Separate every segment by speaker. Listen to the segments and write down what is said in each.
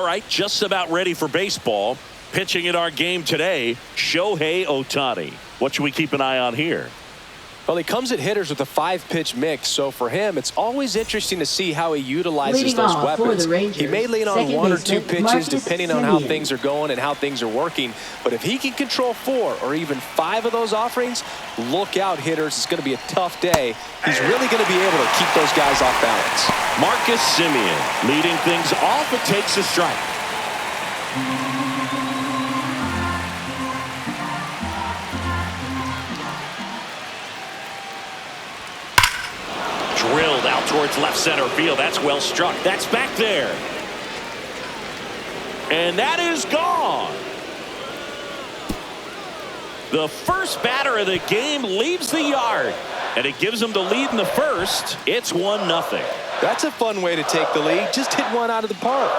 Speaker 1: right, just about ready for baseball. Pitching in our game today, Shohei Ohtani. What should we keep an eye on here?
Speaker 2: Well, he comes at hitters with a 5-pitch mix, so for him, it's always interesting to see how he utilizes
Speaker 3: Leading
Speaker 2: those
Speaker 3: off for
Speaker 2: weapons.
Speaker 3: the Rangers,
Speaker 2: He may lean on
Speaker 3: second
Speaker 2: 1 or
Speaker 3: baseman
Speaker 2: 2 pitches
Speaker 3: Marcus
Speaker 2: depending on how
Speaker 3: Semien.
Speaker 2: things are going and how things are working. But if he can control 4 or even 5 of those offerings, look out, hitters. It's going to be a tough day. He's really going to be able to keep those guys off balance.
Speaker 1: Marcus Semien leading things off. It takes a strike. Drilled out towards left center field. That's well struck. That's back there. And that is gone. The first batter of the game leaves the yard. And it gives them the lead in the first. It's 1-0.
Speaker 2: That's a fun way to take the lead. Just hit one out of the park.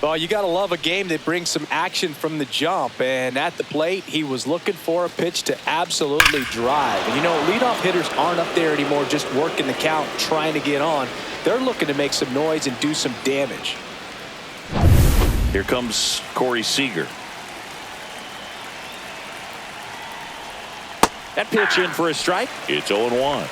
Speaker 2: Well, you got to love a game that brings some action from the jump. And at the plate, he was looking for a pitch to absolutely drive. And, you know, leadoff hitters aren't up there anymore just working the count, trying to get on. They're looking to make some noise and do some damage.
Speaker 1: Here comes Corey Seager. That pitch in for a strike. It's 0-1.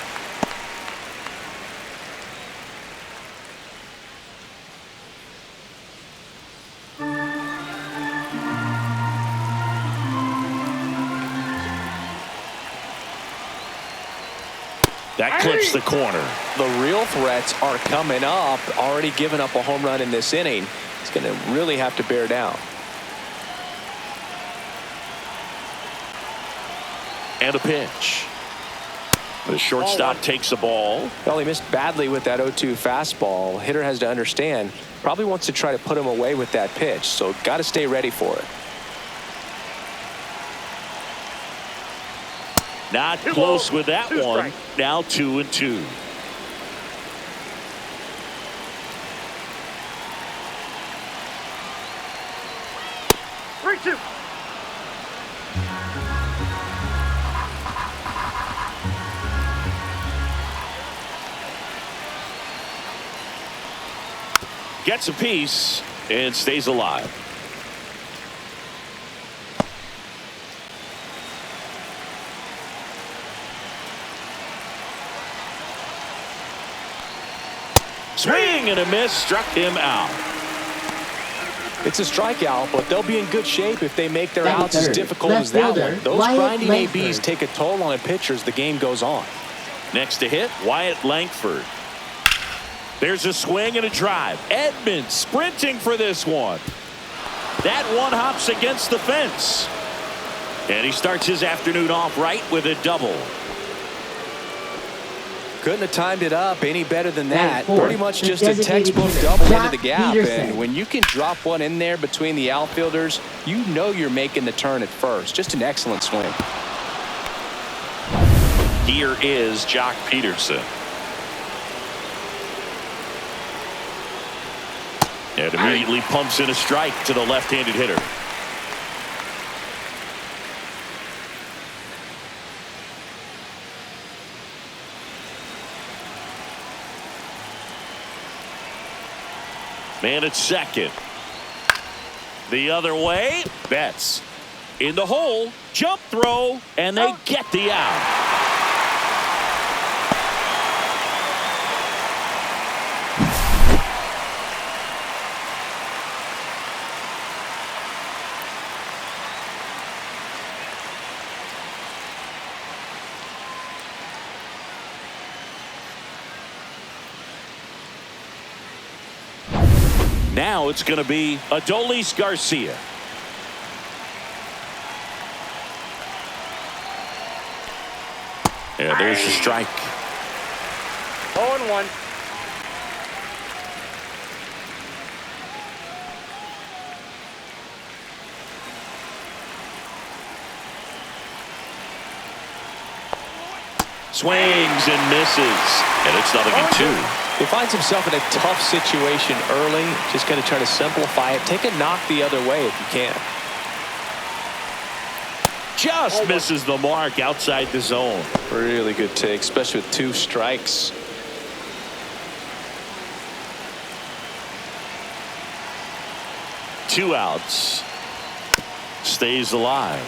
Speaker 1: That clips the corner.
Speaker 2: The real threats are coming up. Already giving up a home run in this inning. He's going to really have to bear down.
Speaker 1: And a pitch. The shortstop takes the ball.
Speaker 2: Well, he missed badly with that 0-2 fastball. Hitter has to understand. Probably wants to try to put him away with that pitch. So got to stay ready for it.
Speaker 1: Not close with that one. Now 2-2. Gets a piece and stays alive. Swing and a miss, struck him out.
Speaker 2: It's a strikeout, but they'll be in good shape if they make their
Speaker 3: Second
Speaker 2: outs as
Speaker 3: third,
Speaker 2: difficult
Speaker 3: left
Speaker 2: as that
Speaker 3: fielder,
Speaker 2: one. Those
Speaker 3: Wyatt
Speaker 2: grinding
Speaker 3: Langford.
Speaker 2: ABs take a toll on a pitcher as the game goes on.
Speaker 1: Next to hit, Wyatt Langford. There's a swing and a drive. Edmonds sprinting for this one. That one hops against the fence. And he starts his afternoon off right with a double.
Speaker 2: Couldn't have timed it up any better than that.
Speaker 3: Fourth,
Speaker 2: Pretty much
Speaker 3: the
Speaker 2: just a
Speaker 3: designated
Speaker 2: textbook
Speaker 3: hitter,
Speaker 2: double
Speaker 3: Jock
Speaker 2: into the gap.
Speaker 3: Peterson.
Speaker 2: And when you can drop one in there between the outfielders, you know you're making the turn at first. Just an excellent swing.
Speaker 1: Here is Jock Peterson. And immediately pumps in a strike to the left-handed hitter. Man at second. The other way. Betts in the hole. Jump throw. And they get the out. Now it's going to be Adolis Garcia. Yeah, there's the strike.
Speaker 4: 0-1.
Speaker 1: Swings and misses. And it's 0-2.
Speaker 2: He finds himself in a tough situation early. Just going to try to simplify it. Take a knock the other way if you can.
Speaker 1: just misses the mark outside the zone.
Speaker 2: Really good take, especially with 2 strikes.
Speaker 1: Two outs. Stays alive.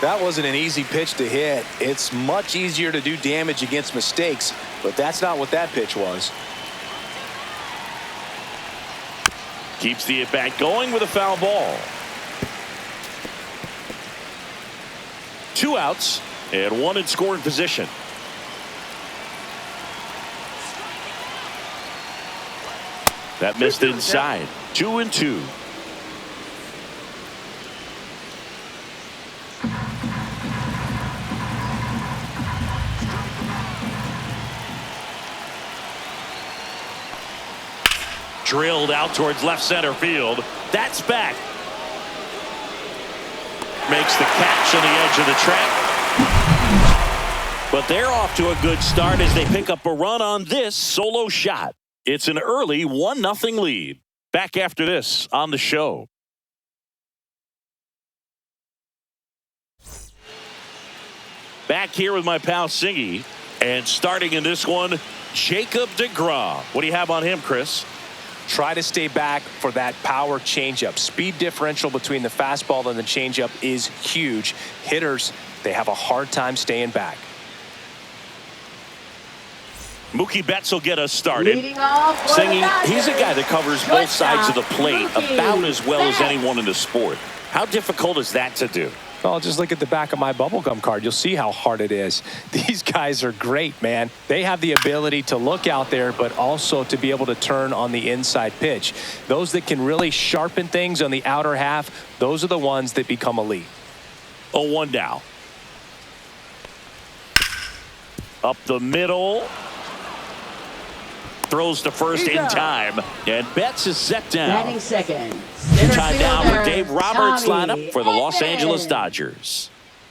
Speaker 2: That wasn't an easy pitch to hit. It's much easier to do damage against mistakes, but that's not what that pitch was.
Speaker 1: Keeps the at-bat going with a foul ball. 2 outs and 1 in scoring position. That missed inside. 2-2. Drilled out towards left center field. That's back. Makes the catch on the edge of the track. But they're off to a good start as they pick up a run on this solo shot. It's an early 1-0 lead. Back after this on the show. Back here with my pal Singy. And starting in this one, Jacob deGrom. What do you have on him, Chris?
Speaker 2: Try to stay back for that power changeup. Speed differential between the fastball and the changeup is huge. Hitters, they have a hard time staying back.
Speaker 1: Mookie Betts will get us started.
Speaker 3: Singing,
Speaker 1: he's a guy that covers both sides of the plate about as well as anyone in the sport. How difficult is that to do?
Speaker 2: Well, just look at the back of my bubblegum card. You'll see how hard it is. These guys are great, man. They have the ability to look out there, but also to be able to turn on the inside pitch. Those that can really sharpen things on the outer half, those are the ones that become elite.
Speaker 1: 0-1 now. Up the middle. Throws to first in time. And Betts is set down.
Speaker 3: Batting second.
Speaker 1: Time down for Dave Roberts' lineup for the Los Angeles Dodgers.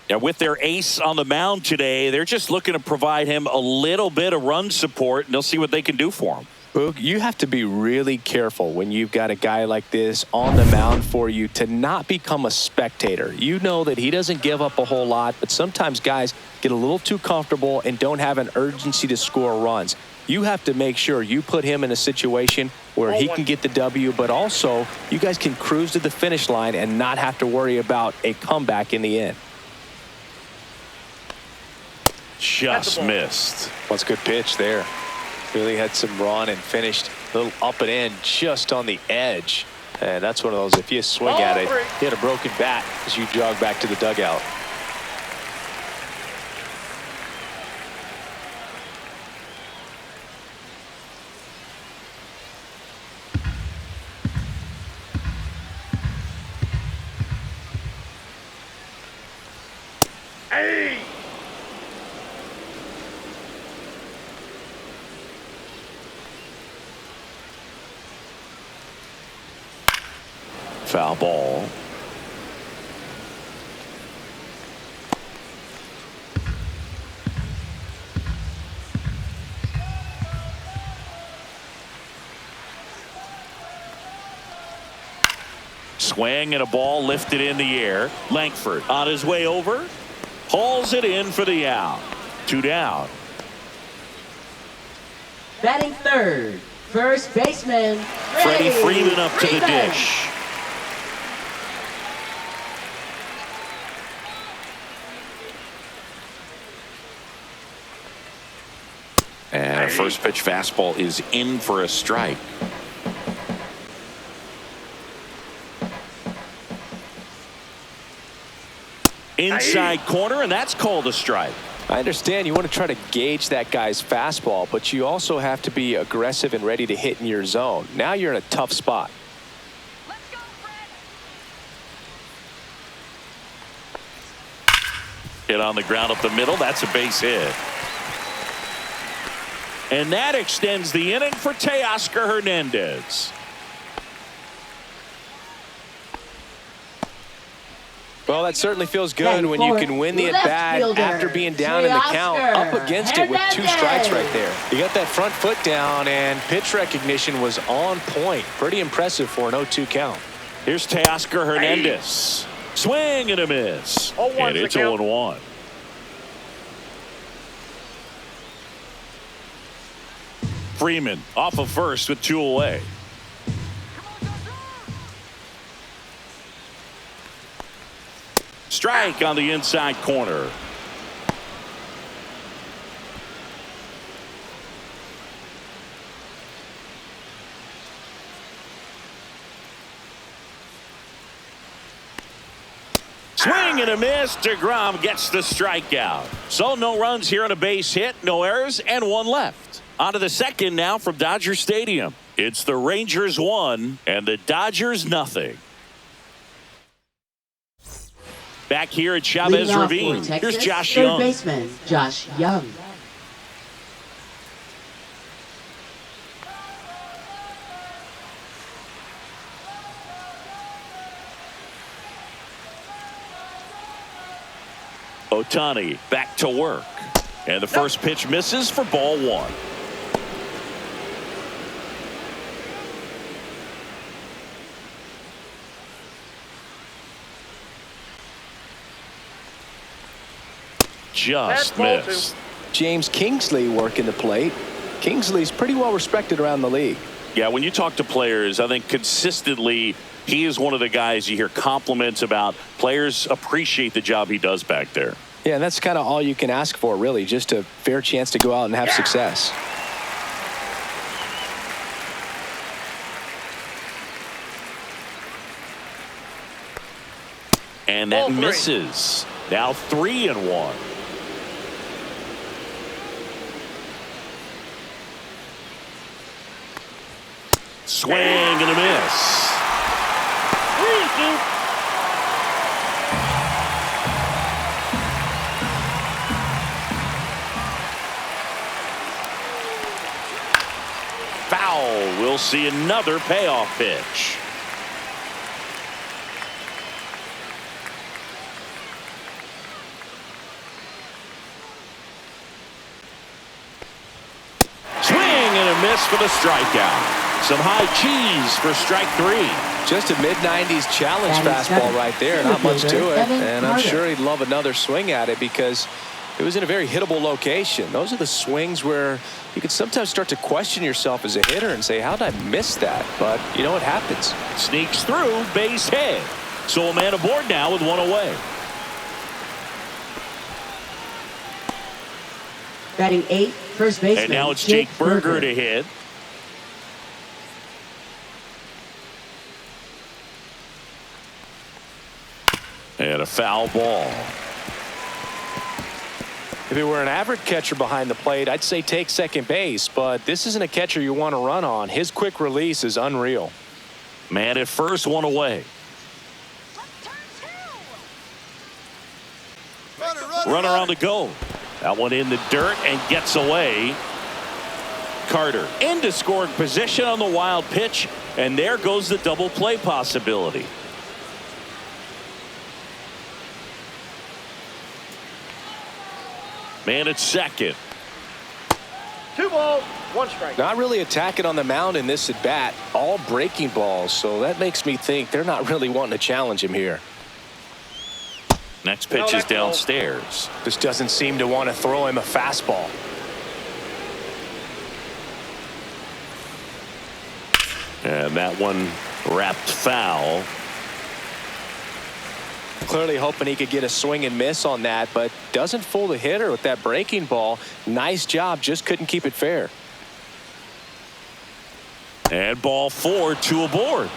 Speaker 1: Now, with their ace on the mound today, they're just looking to provide him a little bit of run support, and they'll see what they can do for him.
Speaker 2: Boog, you have to be really careful when you've got a guy like this on the mound for you to not become a spectator. You know that he doesn't give up a whole lot, but sometimes guys get a little too comfortable and don't have an urgency to score runs. You have to make sure you put him in a situation where he can get the W, but also you guys can cruise to the finish line and not have to worry about a comeback in the end.
Speaker 1: Just missed.
Speaker 2: That's a good pitch there. Really had some run and finished a little up and in just on the edge. And that's one of those, if you swing at it, you hit a broken bat as you jog back to the dugout.
Speaker 1: Foul ball. Swing and a ball lifted in the air. Langford on his way over. Hauls it in for the out. 2 down.
Speaker 3: Batting third. First baseman.
Speaker 1: Freddie Freeman up to the dish. And a first pitch fastball is in for a strike. Inside corner, and that's called a strike.
Speaker 2: I understand you want to try to gauge that guy's fastball, but you also have to be aggressive and ready to hit in your zone. Now you're in a tough spot.
Speaker 4: Let's go, Fred.
Speaker 1: Hit on the ground up the middle. That's a base hit. And that extends the inning for Teoscar Hernandez.
Speaker 2: Well, that certainly feels good when you can win the at-bat after being down in the count, up against it with 2 strikes right there. You got that front foot down, and pitch recognition was on point. Pretty impressive for an 0-2 count.
Speaker 1: Here's Teoscar Hernandez. Swing and a miss.
Speaker 5: 0-1's
Speaker 1: And
Speaker 5: the
Speaker 1: it's
Speaker 5: count.
Speaker 1: 0-1. Freeman off of first with 2 away. Strike on the inside corner. Swing and a miss. DeGrom gets the strikeout. So no runs here on a base hit, no errors, and 1 left. On to the second now from Dodger Stadium. It's the Rangers 1 and the Dodgers nothing. Back here at Chavez
Speaker 3: Leading off
Speaker 1: Ravine.
Speaker 3: for Texas,
Speaker 1: Here's Josh
Speaker 3: third
Speaker 1: Young.
Speaker 3: baseman Josh Young.
Speaker 1: Ohtani back to work. And the first pitch misses for ball 1. Just
Speaker 5: That's ball 2.
Speaker 1: missed.
Speaker 2: James Kingsley working the plate. Kingsley's pretty well respected around the league.
Speaker 1: Yeah, when you talk to players, I think consistently he is one of the guys you hear compliments about. Players appreciate the job he does back there.
Speaker 2: Yeah, and that's kind of all you can ask for, really, just a fair chance to go out and have success.
Speaker 1: And that
Speaker 5: Ball 3.
Speaker 1: misses. Now 3-1. Swing and a miss. Foul. We'll see another payoff pitch. Swing and a miss for the strikeout. Some high cheese for strike 3.
Speaker 2: Just a mid-90s challenge
Speaker 3: Batting
Speaker 2: fastball
Speaker 3: seventh,
Speaker 2: right there. Not much to
Speaker 3: infielder
Speaker 2: it.
Speaker 3: Evan
Speaker 2: And I'm
Speaker 3: Carter.
Speaker 2: sure he'd love another swing at it because it was in a very hittable location. Those are the swings where you can sometimes start to question yourself as a hitter and say, how did I miss that? But you know what happens.
Speaker 1: Sneaks through, base hit. So a man aboard now with 1 away.
Speaker 3: Batting 8th, first baseman
Speaker 1: And now it's Jake Berger to hit. And a foul ball.
Speaker 2: If it were an average catcher behind the plate, I'd say take second base. But this isn't a catcher you want to run on. His quick release is unreal.
Speaker 1: Man at first, 1 away. Runner on the go. That one in the dirt and gets away. Carter into scoring position on the wild pitch. And there goes the double play possibility. Man at second.
Speaker 5: 2 balls, 1 strike.
Speaker 2: Not really attacking on the mound in this at bat. All breaking balls. So that makes me think they're not really wanting to challenge him here.
Speaker 1: Next pitch is downstairs.
Speaker 2: Just doesn't seem to want to throw him a fastball.
Speaker 1: And that one wrapped foul.
Speaker 2: Clearly hoping he could get a swing and miss on that, but doesn't fool the hitter with that breaking ball. Nice job, just couldn't keep it fair.
Speaker 1: And ball 4, 2 aboard.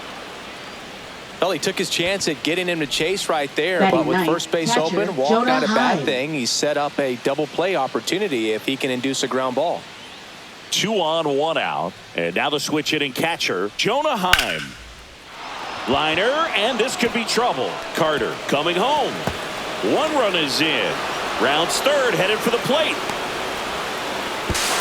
Speaker 2: Well, he took his chance at getting him to chase right there,
Speaker 3: Batting
Speaker 2: but with
Speaker 3: ninth,
Speaker 2: first base
Speaker 3: catcher,
Speaker 2: open, walk
Speaker 3: Jonah
Speaker 2: not a bad
Speaker 3: Heim.
Speaker 2: thing. He set up a double play opportunity if he can induce a ground ball.
Speaker 1: 2 on, 1 out. And now the switch hitting catcher, Jonah Heim. Liner, and this could be trouble. Carter coming home. 1 run is in. Rounds third, headed for the plate.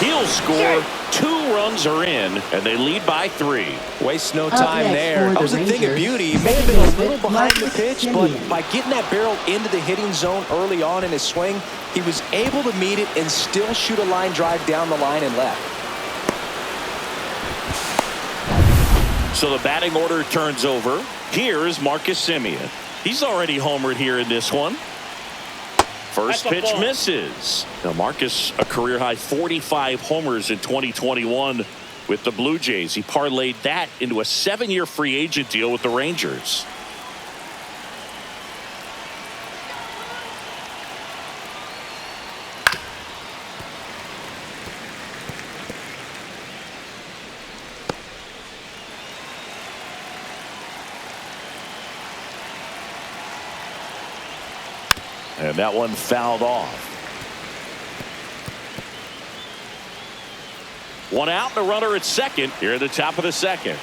Speaker 1: He'll score. 2 runs are in, and they lead by 3.
Speaker 2: Wastes no
Speaker 3: Up
Speaker 2: time
Speaker 3: next
Speaker 2: there.
Speaker 3: for
Speaker 2: That was
Speaker 3: the
Speaker 2: a thing of
Speaker 3: Rangers,
Speaker 2: beauty. He may have been a little
Speaker 3: David
Speaker 2: behind the
Speaker 3: Marcus
Speaker 2: pitch,
Speaker 3: Simeon.
Speaker 2: but by getting that barrel into the hitting zone early on in his swing, he was able to meet it and still shoot a line drive down the line and left.
Speaker 1: So the batting order turns over. Here's Marcus Simeon. He's already homered here in this one. First
Speaker 5: That's a
Speaker 1: pitch
Speaker 5: ball.
Speaker 1: misses. Now Marcus, a career high 45 homers in 2021 with the Blue Jays. He parlayed that into a 7-year free agent deal with the Rangers. And that one fouled off. One out, the runner at second here at the top of the second.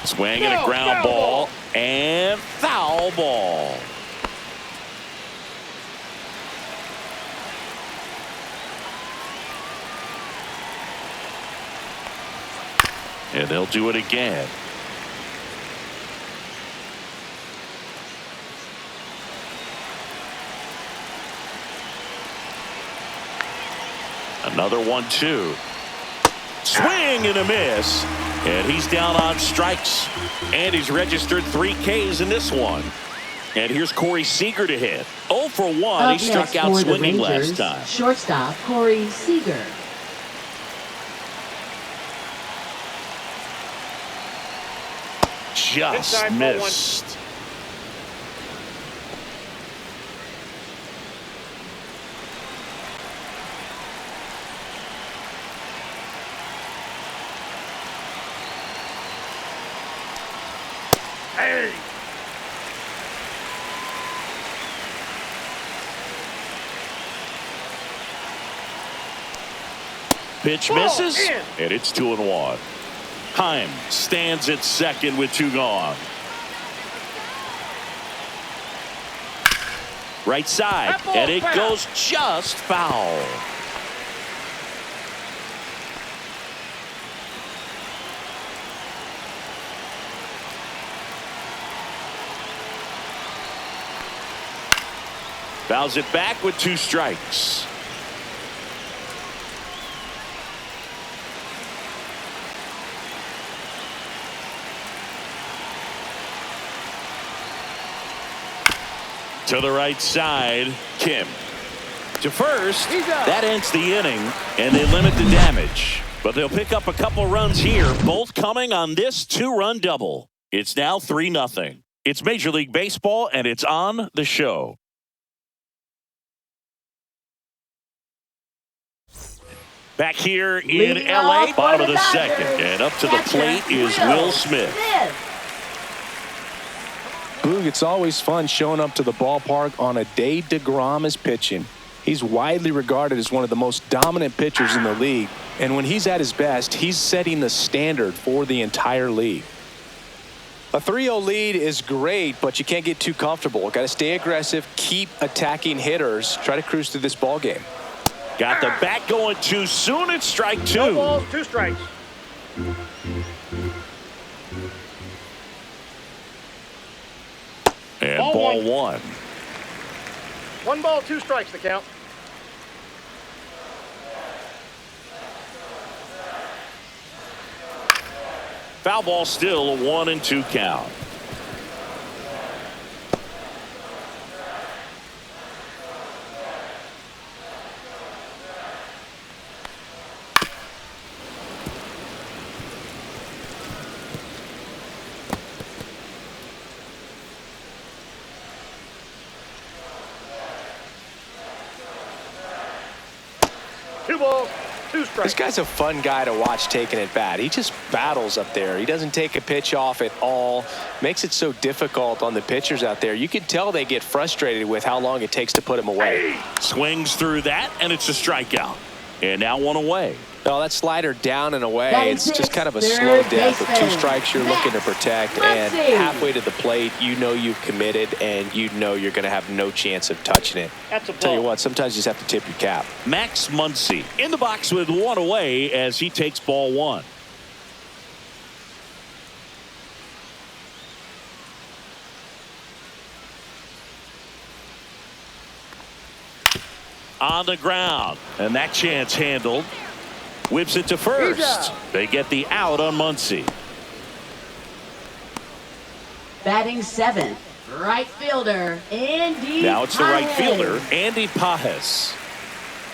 Speaker 1: Swing and a ground ball and foul ball. And they'll do it again. Another 1-2. Swing and a miss. And he's down on strikes. And he's registered 3 Ks in this one. And here's Corey Seager to hit. 0 for 1.
Speaker 3: Up
Speaker 1: He struck
Speaker 3: next
Speaker 1: out
Speaker 3: for the
Speaker 1: swinging
Speaker 3: Rangers,
Speaker 1: last time.
Speaker 3: shortstop Corey Seager.
Speaker 1: Just
Speaker 5: Inside, ball
Speaker 1: missed.
Speaker 5: Hey.
Speaker 1: Pitch
Speaker 5: Ball
Speaker 1: misses,
Speaker 5: in.
Speaker 1: and it's 2-1. Heim stands at second with 2 gone. Right side,
Speaker 5: That ball
Speaker 1: and it
Speaker 5: foul.
Speaker 1: goes just foul. Fouls it back with 2 strikes. To the right side, Kim. To first,
Speaker 5: He's out.
Speaker 1: that ends the inning, and they limit the damage. But they'll pick up a couple runs here, both coming on this 2-run double. It's now 3-0. It's Major League Baseball, and it's on the show. Back here in
Speaker 3: Leading
Speaker 1: L.A.,
Speaker 3: off
Speaker 1: bottom
Speaker 3: for
Speaker 1: of
Speaker 3: the
Speaker 1: the second.
Speaker 3: Dodgers,
Speaker 1: And up to the
Speaker 3: catcher,
Speaker 1: plate is Will Smith.
Speaker 2: Boog, it's always fun showing up to the ballpark on a day DeGrom is pitching. He's widely regarded as one of the most dominant pitchers in the league. And when he's at his best, he's setting the standard for the entire league. A 3-0 lead is great, but you can't get too comfortable. Got to stay aggressive, keep attacking hitters, try to cruise through this ball game.
Speaker 1: Got the bat going too soon. It's strike 2.
Speaker 5: No balls, 2 strikes.
Speaker 1: And
Speaker 5: Ball
Speaker 1: ball
Speaker 5: 1.
Speaker 1: 1.
Speaker 5: 1 ball, 2 strikes, the count.
Speaker 1: Foul ball still, a 1-2 count.
Speaker 5: Two balls, 2 strikes.
Speaker 2: This guy's a fun guy to watch taking at bat. He just battles up there. He doesn't take a pitch off at all. Makes it so difficult on the pitchers out there. You can tell they get frustrated with how long it takes to put him away.
Speaker 1: Swings through that, and it's a strikeout. And now 1 away.
Speaker 2: No, that slider down and away.
Speaker 3: Batting
Speaker 2: It's just
Speaker 3: sixth,
Speaker 2: kind of a
Speaker 3: third
Speaker 2: slow death. With 2
Speaker 3: baseman.
Speaker 2: strikes, you're looking to protect. And
Speaker 3: Muncy.
Speaker 2: halfway to the plate, you know you've committed, and you know you're going to have no chance of touching it.
Speaker 5: That's a
Speaker 2: Tell you
Speaker 5: ball.
Speaker 2: what, sometimes you just have to tip your cap.
Speaker 1: Max Muncy in the box with 1 away as he takes ball 1. On the ground, and that chance handled. Whips it to first. They get the out on Muncy.
Speaker 3: Batting seventh, right fielder, Andy
Speaker 1: Now it's the right
Speaker 3: Paez.
Speaker 1: fielder, Andy Paez.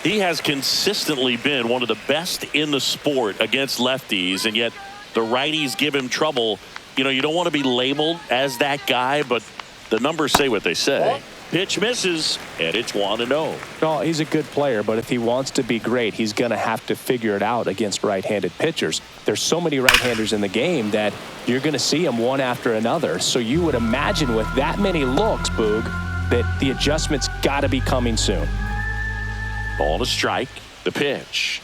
Speaker 1: He has consistently been one of the best in the sport against lefties, and yet the righties give him trouble. You know, you don't want to be labeled as that guy, but the numbers say what they say. Pitch misses, and it's 1-0.
Speaker 2: No, he's a good player, but if he wants to be great, he's going to have to figure it out against right-handed pitchers. There's so many right-handers in the game that you're going to see them one after another. So you would imagine with that many looks, Boog, that the adjustment's got to be coming soon.
Speaker 1: Ball to strike. The pitch.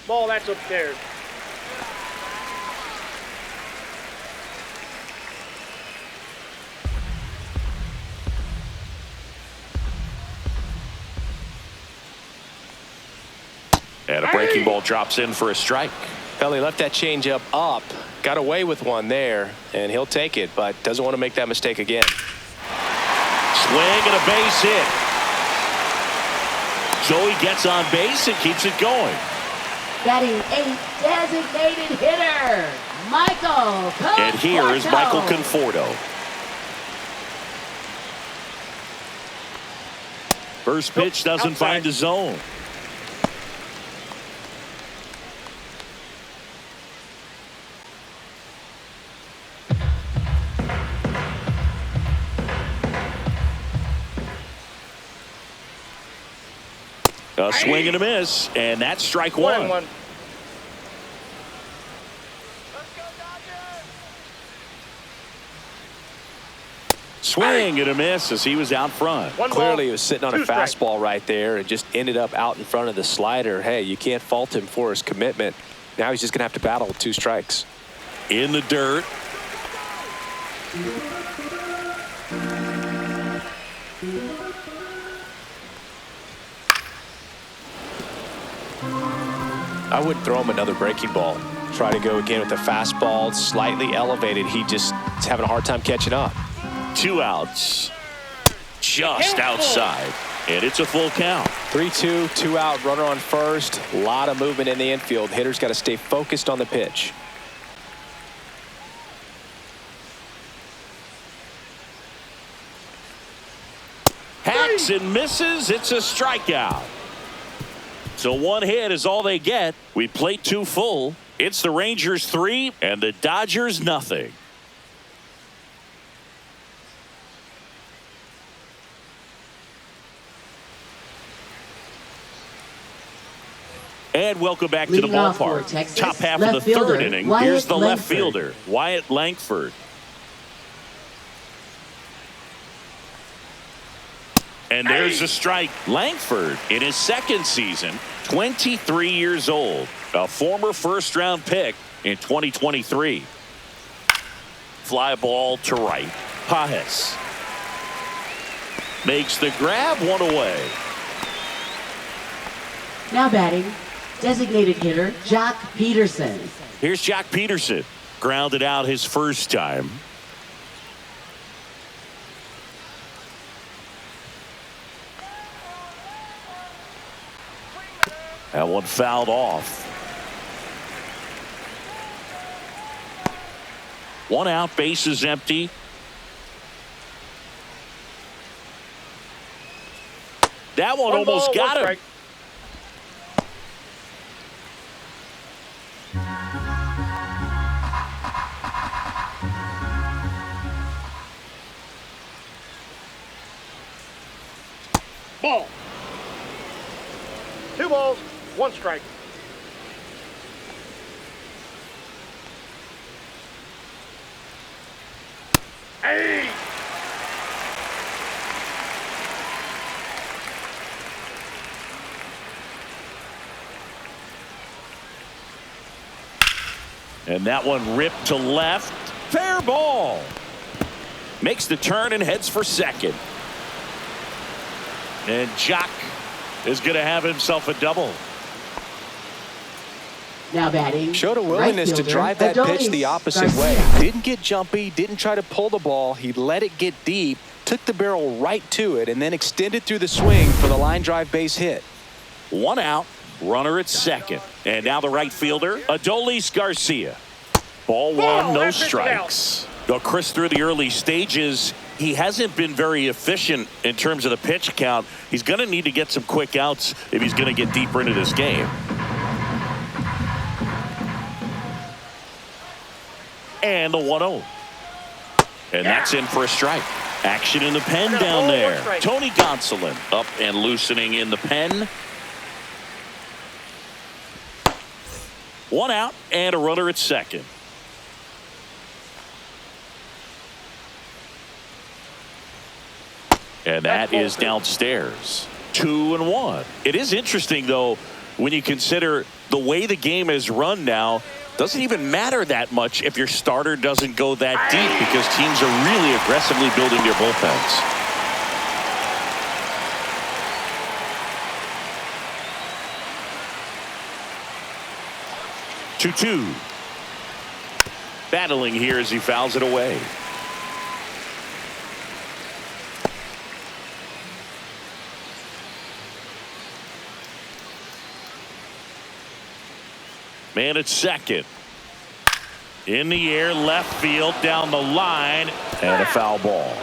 Speaker 5: Ball, that's upstairs.
Speaker 1: And a breaking ball drops in for a strike.
Speaker 2: Well, he left that changeup up, got away with one there, and he'll take it, but doesn't want to make that mistake again.
Speaker 1: Swing and a base hit. So he gets on base and keeps it going.
Speaker 3: Batting eighth, designated hitter, Michael Conforto.
Speaker 1: And here is Michael Conforto. First pitch doesn't find the zone. A swing and a miss, and that's strike one.
Speaker 5: 1-1.
Speaker 1: Swing and a miss as he was out front.
Speaker 2: Clearly he was sitting on a
Speaker 5: 2 strikes.
Speaker 2: fastball right there and just ended up out in front of the slider. Hey, you can't fault him for his commitment. Now he's just going to have to battle with 2 strikes.
Speaker 1: In the dirt.
Speaker 2: I wouldn't throw him another breaking ball. Try to go again with the fastball, slightly elevated. He just is having a hard time catching up.
Speaker 1: 2 outs. Just outside. And it's a full count.
Speaker 2: 3-2, 2 out, runner on first. A lot of movement in the infield. Hitter's got to stay focused on the pitch.
Speaker 1: Hacks and misses. It's a strikeout. So 1 hit is all they get. We played 2 full. It's the Rangers 3 and the Dodgers nothing. And welcome back to the
Speaker 3: Leading off for
Speaker 1: ballpark.
Speaker 3: Texas,
Speaker 1: Top half of
Speaker 3: left
Speaker 1: the
Speaker 3: fielder,
Speaker 1: third inning.
Speaker 3: Wyatt
Speaker 1: Here's the left
Speaker 3: Langford.
Speaker 1: fielder, Wyatt Langford. And there's a strike. Langford in his 2nd season, 23 years old, a former first-round pick in 2023. Fly ball to right. Paez makes the grab, 1 away.
Speaker 3: Now batting, designated hitter, Jock Peterson.
Speaker 1: Here's Jock Peterson, grounded out his first time. That one fouled off. 1 out, base is empty. That one almost got him.
Speaker 5: Strike. Ball. 2 balls, 1 strike. Hey!
Speaker 1: And that one ripped to left. Fair ball. Makes the turn and heads for second. And Jock is going to have himself a double.
Speaker 3: Now batting,
Speaker 2: Showed a willingness
Speaker 3: right
Speaker 2: to
Speaker 3: fielder,
Speaker 2: drive that pitch
Speaker 3: Adolis
Speaker 2: the opposite
Speaker 3: Garcia.
Speaker 2: way. Didn't get jumpy, didn't try to pull the ball. He let it get deep, took the barrel right to it, and then extended through the swing for the line drive base hit.
Speaker 1: 1 out. Runner at second. And now the right fielder, Adolis Garcia. Ball
Speaker 5: Ball,
Speaker 1: one, no
Speaker 5: that's it,
Speaker 1: strikes. Well, Chris, through the early stages, he hasn't been very efficient in terms of the pitch count. He's going to need to get some quick outs if he's going to get deeper into this game. And the 1-0. And that's in for a strike. Action in the pen down there. Tony Gonsolin up and loosening in the pen. One out and a runner at second. And that is downstairs. 2-1. It is interesting, though, when you consider the way the game is run now. Doesn't even matter that much if your starter doesn't go that deep because teams are really aggressively building their bullpens. Two. Battling here as he fouls it away. Man at second. In the air, left field, down the line, and a foul ball.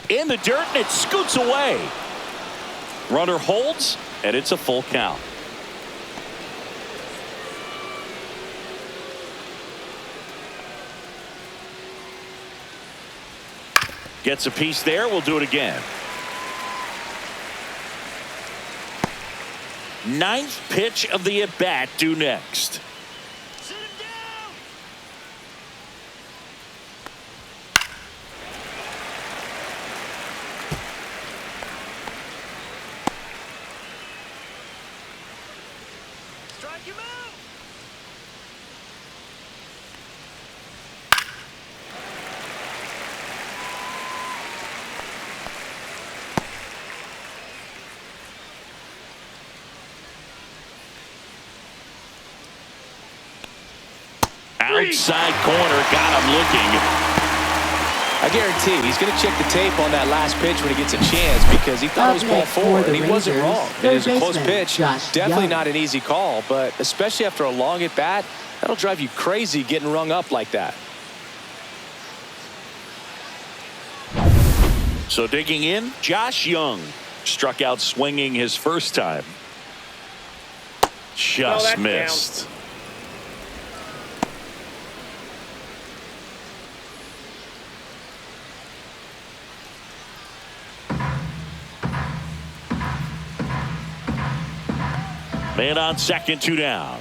Speaker 1: In the dirt, and it scoots away. Runner holds, and it's a full count. Gets a piece there. We'll do it again. Ninth pitch of the at-bat due next.
Speaker 4: Sit him down. Strike him out.
Speaker 1: Outside corner, got him looking.
Speaker 2: I guarantee he's going to check the tape on that last pitch when he gets a chance because he thought it was ball four, and he wasn't wrong. It is a close pitch. Definitely not an easy call, but especially after a long at bat, that'll drive you crazy getting rung up like that.
Speaker 1: So digging in, Josh Young struck out swinging his first time. Just missed. Man on second, 2 down.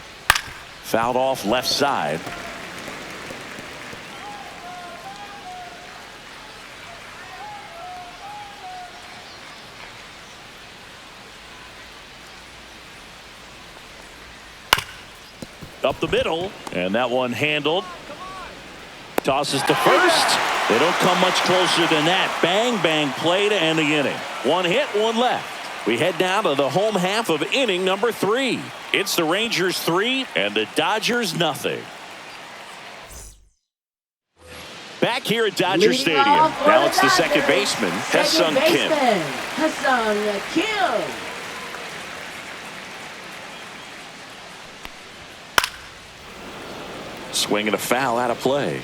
Speaker 1: Fouled off left side. Up the middle, and that one handled. Tosses to first. They don't come much closer than that. Bang, bang play to end the inning. One hit, one left. We head down to the home half of inning number 3. It's the Rangers 3 and the Dodgers nothing. Back here at Dodger Stadium. Now it's the second baseman, Ha-Seong Kim.
Speaker 3: Ha-Seong Kim.
Speaker 1: Swing and a foul out of play.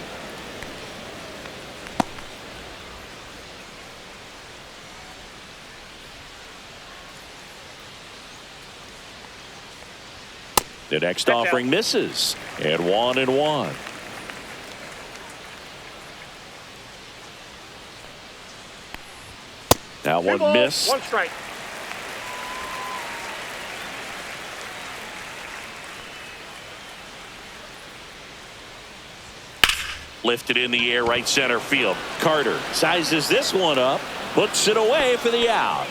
Speaker 1: The next offering misses. And 1-1. That one missed.
Speaker 5: One strike.
Speaker 1: Lifted in the air, right center field. Carter sizes this one up, puts it away for the out.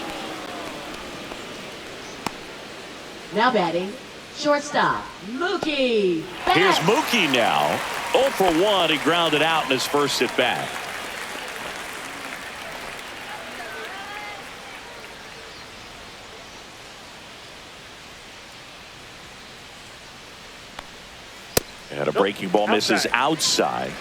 Speaker 3: Now batting, shortstop, Mookie.
Speaker 1: Here's Mookie now. 0 for 1. He grounded out in his first at bat. And a breaking ball misses outside.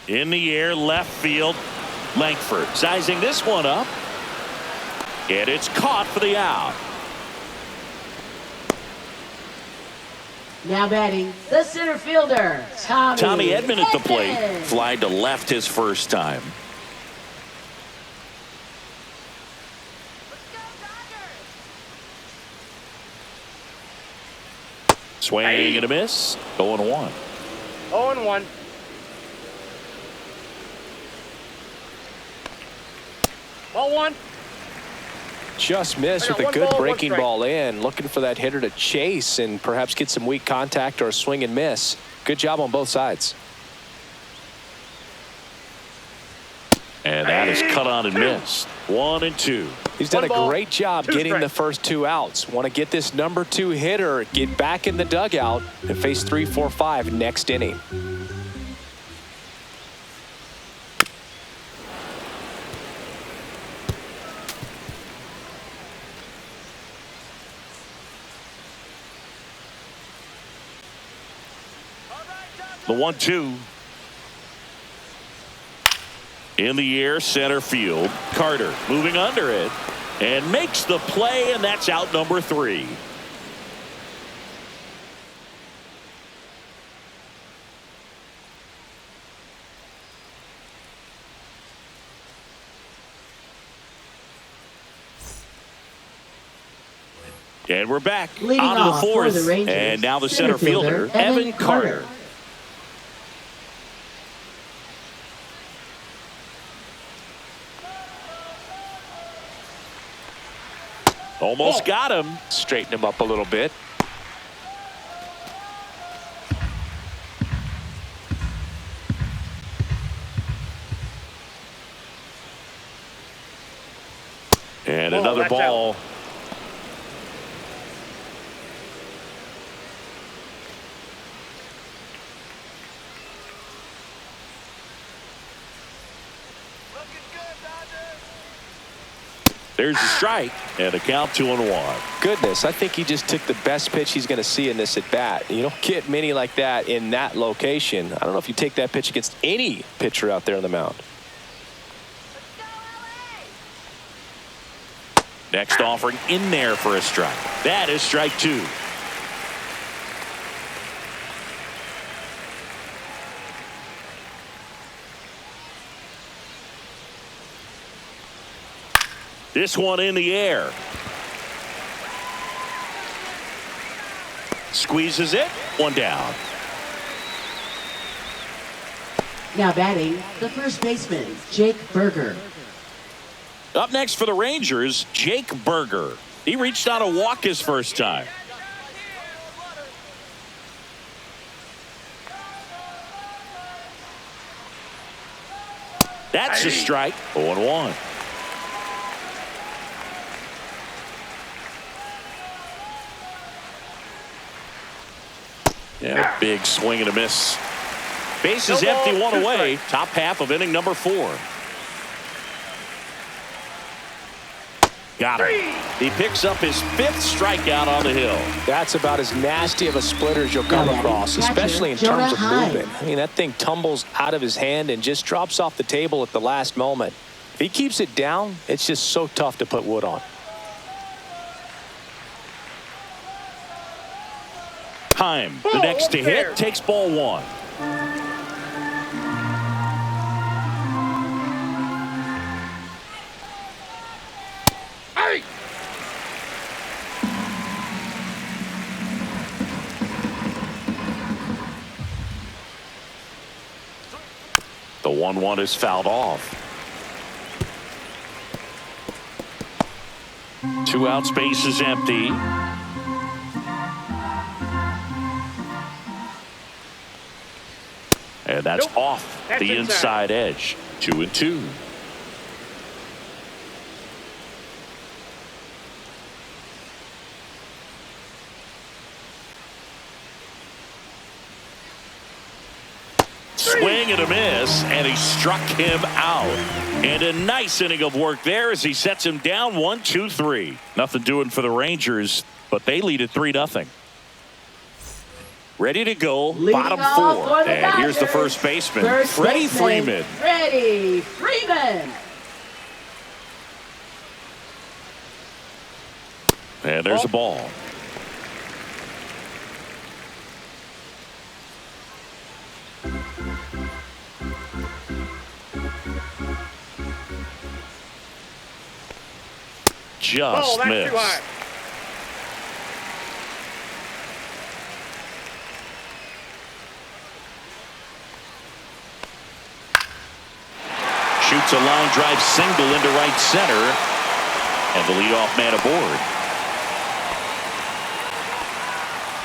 Speaker 1: In the air, left field. Langford sizing this one up. And it's caught for the out.
Speaker 3: Now batting, the center fielder,
Speaker 1: Tommy Edman at the plate. Fly to left his first time. Swing and a miss. 0-1.
Speaker 5: 0-1. Ball one.
Speaker 2: Just missed with a good breaking ball in. Looking for that hitter to chase and perhaps get some weak contact or a swing and miss. Good job on both sides.
Speaker 1: And that is cut on and missed. 1-2.
Speaker 2: He's done a great job getting the first 2 outs. Want to get this number 2 hitter, get back in the dugout, and face 3, 4, 5 next inning.
Speaker 1: The 1-2. In the air, center field. Carter moving under it and makes the play, and that's out number 3. And we're back
Speaker 3: Leading
Speaker 1: on to
Speaker 3: off
Speaker 1: the
Speaker 3: for
Speaker 1: 4th.
Speaker 3: the Rangers,
Speaker 1: And now the
Speaker 3: center
Speaker 1: center fielder, Evan Carter. Almost got him.
Speaker 2: Straighten him up a little bit.
Speaker 1: And another ball. There's a strike and a count 2-1.
Speaker 2: Goodness, I think he just took the best pitch he's going to see in this at bat. You don't get many like that in that location. I don't know if you take that pitch against any pitcher out there on the mound.
Speaker 1: Next offering in there for a strike. That is strike 2. This one in the air. Squeezes it. 1 down.
Speaker 3: Now batting, the first baseman, Jake Berger.
Speaker 1: Up next for the Rangers, Jake Berger. He reached on a walk his first time. That's a strike. 0-1. And a big swing and a miss. Base is empty, 1 away. Top half of inning number 4. Got him. He picks up his 5th strikeout on the hill.
Speaker 2: That's about as nasty of a splitter as you'll come across, especially in terms of movement. I mean, that thing tumbles out of his hand and just drops off the table at the last moment. If he keeps it down, it's just so tough to put wood on.
Speaker 1: Time. The next to hit takes ball 1. The 1-1 is fouled off. 2 out, space is empty. And that's off the inside edge. 2-2. swing and a miss, and he struck him out. And a nice inning of work there as he sets him down 1-2-3. Nothing doing for the Rangers, but they lead at 3-0. Ready to go, bottom four. And here's the first baseman, Freddie Freeman.
Speaker 3: Freddie Freeman.
Speaker 1: And there's a ball. Just missed.
Speaker 5: Too high.
Speaker 1: Shoots a line drive single into right center. And the leadoff man aboard.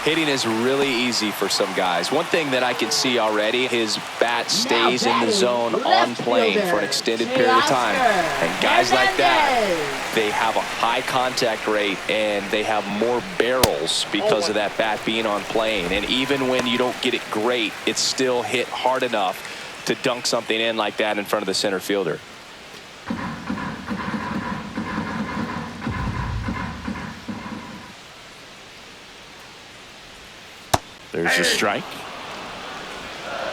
Speaker 2: Hitting is really easy for some guys. One thing that I can see already, his bat stays in the zone on plane for an extended period of time. And guys like that, they have a high contact rate and they have more barrels because of that bat being on plane. And even when you don't get it great, it's still hit hard enough to dunk something in like that in front of the center fielder.
Speaker 1: There's a strike.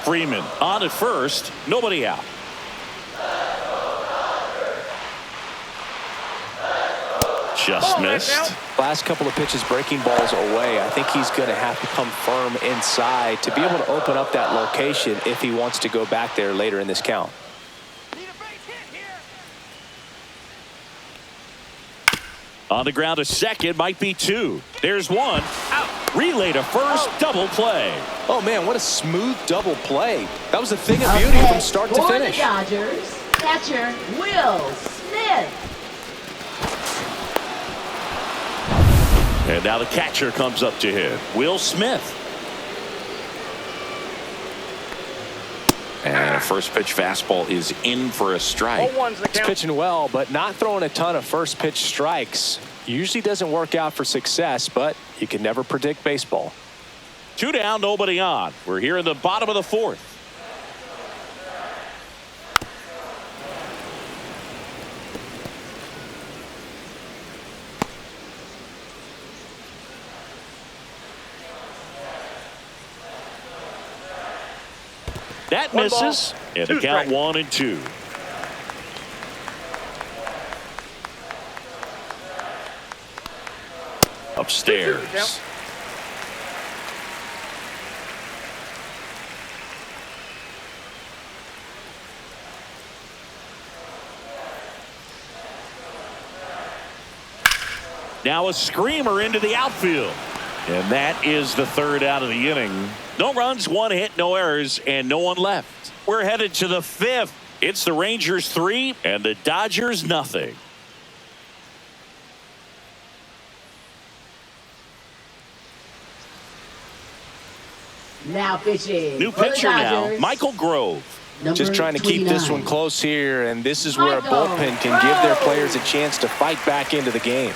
Speaker 1: Freeman on at first, nobody out. Just missed.
Speaker 2: Last couple of pitches breaking balls away. I think he's going to have to come firm inside to be able to open up that location if he wants to go back there later in this count.
Speaker 1: On the ground, a second, might be two. There's one. Out. Relay to first, double play.
Speaker 2: Oh, man, what a smooth double play. That was a thing of beauty from start to finish.
Speaker 3: For the Dodgers, catcher Will Smith.
Speaker 1: And now the catcher comes up to him, Will Smith. And a first pitch fastball is in for a strike.
Speaker 2: He's pitching well, but not throwing a ton of first pitch strikes. Usually doesn't work out for success, but you can never predict baseball.
Speaker 1: 2 down, nobody on. We're here in the bottom of the fourth. That misses. And the count 1-2. Upstairs. Now a screamer into the outfield. And that is the third out of the inning. No runs, 1 hit, no errors, and no one left. We're headed to the fifth. It's the Rangers 3 and the Dodgers nothing.
Speaker 3: Now pitching.
Speaker 1: New pitcher now, Michael Grove.
Speaker 2: Just trying to keep this one close here, and this is where a bullpen can give their players a chance to fight back into the game.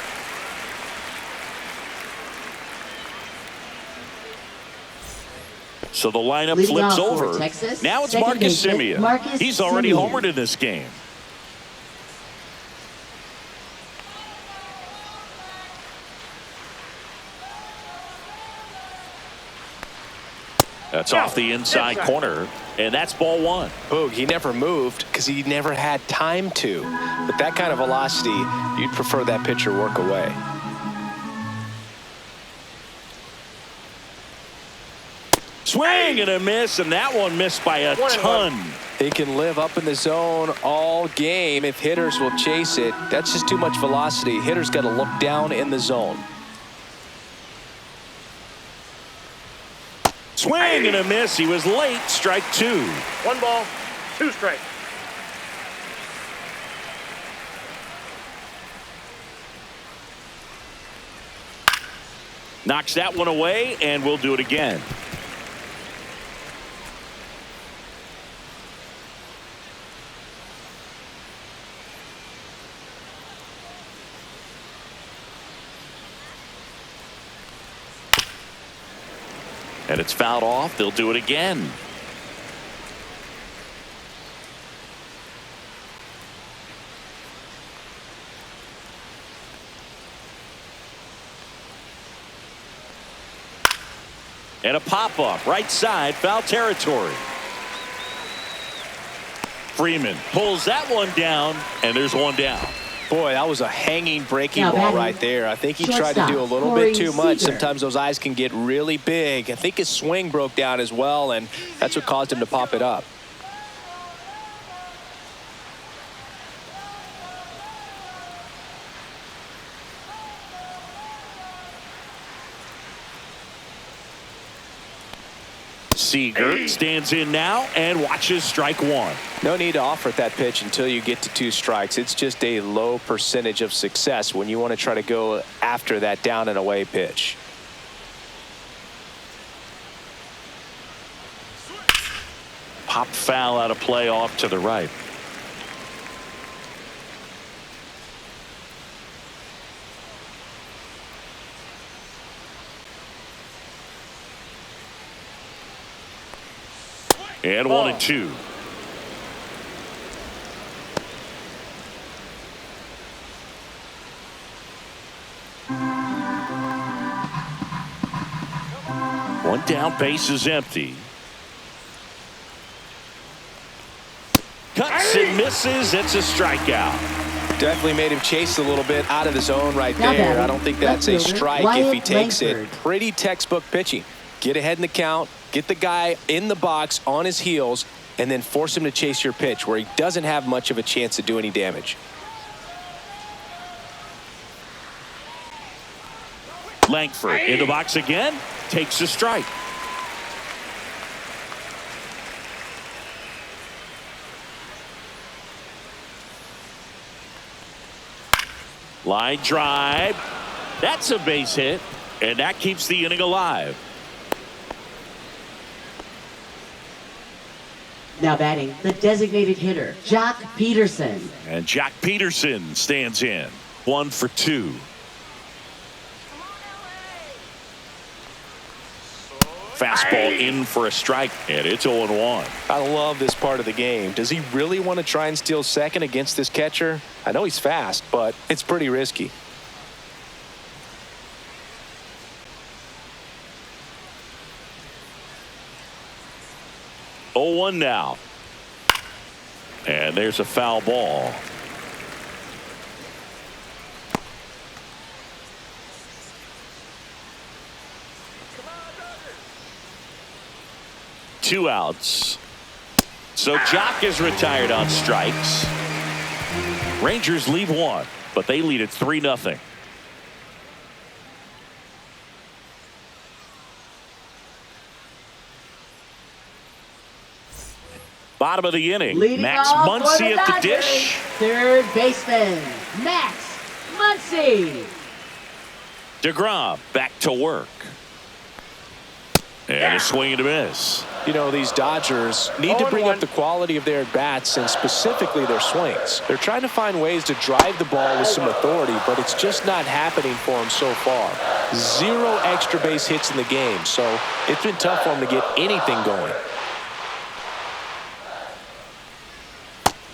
Speaker 1: So the lineup flips over. Now it's Marcus Semien. He's already homered in this game. That's off the inside corner, and that's ball 1.
Speaker 2: Boog, he never moved because he never had time to. But that kind of velocity, you'd prefer that pitcher work away.
Speaker 1: Swing and a miss, and that one missed by a ton.
Speaker 2: He can live up in the zone all game if hitters will chase it. That's just too much velocity. Hitters got to look down in the zone.
Speaker 1: Swing and a miss. He was late. Strike 2.
Speaker 5: 1 ball, 2 strikes.
Speaker 1: Knocks that one away, and we'll do it again. And it's fouled off. They'll do it again. And a pop-up right side, foul territory. Freeman pulls that one down, and there's one down.
Speaker 2: Boy, that was a hanging breaking
Speaker 3: Now
Speaker 2: ball
Speaker 3: batting,
Speaker 2: right there. I think he tried to do a little
Speaker 3: Corey
Speaker 2: bit too much.
Speaker 3: Seager.
Speaker 2: Sometimes those eyes can get really big. I think his swing broke down as well, and that's what caused him to pop it up.
Speaker 1: Seager stands in now and watches strike one.
Speaker 2: No need to offer that pitch until you get to 2 strikes. It's just a low percentage of success when you want to try to go after that down and away pitch.
Speaker 1: Pop foul out of play off to the right. And 1-2. One down, base is empty. Cuts and misses. It's a strikeout.
Speaker 2: Definitely made him chase a little bit out of the zone right
Speaker 3: Now
Speaker 2: there.
Speaker 3: batting,
Speaker 2: I don't think that's a
Speaker 3: left fielder,
Speaker 2: strike if he
Speaker 3: Wyatt
Speaker 2: takes
Speaker 3: Langford.
Speaker 2: it. Pretty textbook pitching. Get ahead in the count, get the guy in the box on his heels, and then force him to chase your pitch where he doesn't have much of a chance to do any damage.
Speaker 1: Langford in the box again. Takes a strike. Line drive. That's a base hit. And that keeps the inning alive.
Speaker 3: Now batting, the designated hitter, Jock Peterson.
Speaker 1: And Jack Peterson stands in. 1 for 2. Fastball in for a strike, and it's 0-1.
Speaker 2: I love this part of the game. Does he really want to try and steal second against this catcher? I know he's fast, but it's pretty risky.
Speaker 1: Oh, 0-1 now. And there's a foul ball. Two outs. So Jock is retired on strikes. Rangers leave one, but they lead it 3-0. Bottom of the inning.
Speaker 3: Leading
Speaker 1: Max
Speaker 3: off for
Speaker 1: Muncy
Speaker 3: the
Speaker 1: at the
Speaker 3: Dodgers,
Speaker 1: dish.
Speaker 3: third baseman, Max Muncy.
Speaker 1: DeGrom back to work. And a swing and a miss.
Speaker 2: You know, these Dodgers need to bring up the quality of their at-bats and specifically their swings. They're trying to find ways to drive the ball with some authority, but it's just not happening for them so far. 0 extra base hits in the game, so it's been tough for them to get anything going.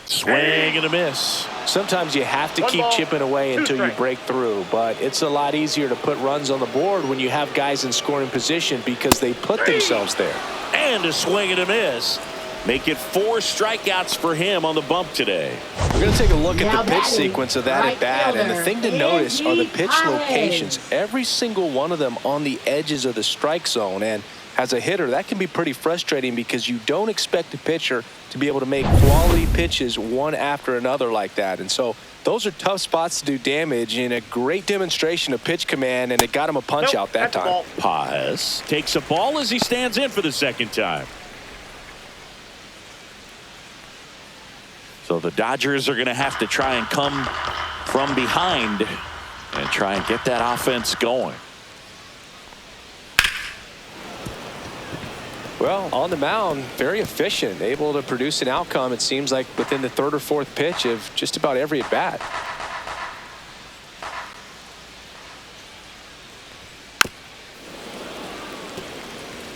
Speaker 1: Swing and a miss.
Speaker 2: Sometimes you have to keep chipping away until you break through, but it's a lot easier to put runs on the board when you have guys in scoring position because they put themselves there.
Speaker 1: And a swing and a miss. Make it 4 strikeouts for him on the bump today.
Speaker 2: We're going to take a look
Speaker 3: Now
Speaker 2: at the pitch
Speaker 3: batting,
Speaker 2: sequence of that
Speaker 3: right
Speaker 2: at bat, and the
Speaker 3: fielder,
Speaker 2: thing to notice are the
Speaker 3: Andy
Speaker 2: pitch
Speaker 3: Collins.
Speaker 2: locations. Every single one of them on the edges of the strike zone, and as a hitter, that can be pretty frustrating because you don't expect a pitcher to be able to make quality pitches one after another like that. And so those are tough spots to do damage, and a great demonstration of pitch command, and it got him a punch out that time.
Speaker 1: Paz takes a ball as he stands in for the second time. So the Dodgers are going to have to try and come from behind and try and get that offense going.
Speaker 2: Well, on the mound, very efficient, able to produce an outcome, it seems like, within the 3rd or 4th pitch of just about every at-bat.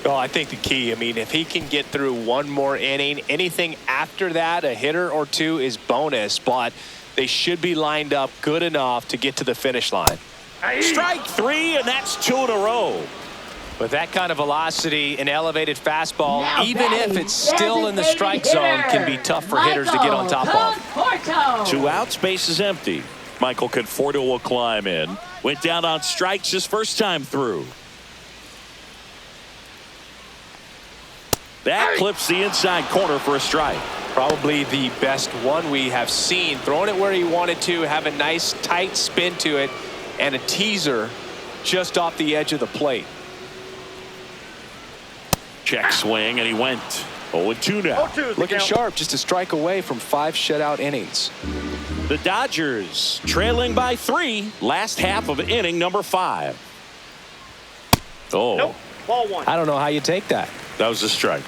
Speaker 2: Well, I think the key, I mean, if he can get through one more inning, anything after that, a hitter or two is bonus, but they should be lined up good enough to get to the finish line.
Speaker 1: Strike 3, and that's 2 in a row.
Speaker 2: With that kind of velocity, an elevated fastball,
Speaker 3: Now
Speaker 2: even if
Speaker 3: batting,
Speaker 2: it's still in the
Speaker 3: designated
Speaker 2: strike zone,
Speaker 3: hitter,
Speaker 2: can be tough for hitters to get on top of.
Speaker 3: Conforto.
Speaker 1: 2 outs, base is empty. Michael Conforto will climb in. Went down on strikes his first time through. That clips the inside corner for a strike.
Speaker 2: Probably the best one we have seen. Throwing it where he wanted to, have a nice tight spin to it, and a teaser just off the edge of the plate.
Speaker 1: Check swing, and he went 0-2 now.
Speaker 5: 0-2 is the
Speaker 2: Looking
Speaker 5: count.
Speaker 2: sharp, just a strike away from 5 shutout innings.
Speaker 1: The Dodgers trailing by 3, last half of inning number 5. Oh,
Speaker 5: Nope. Ball 1.
Speaker 2: I don't know how you take that.
Speaker 1: that was a strike.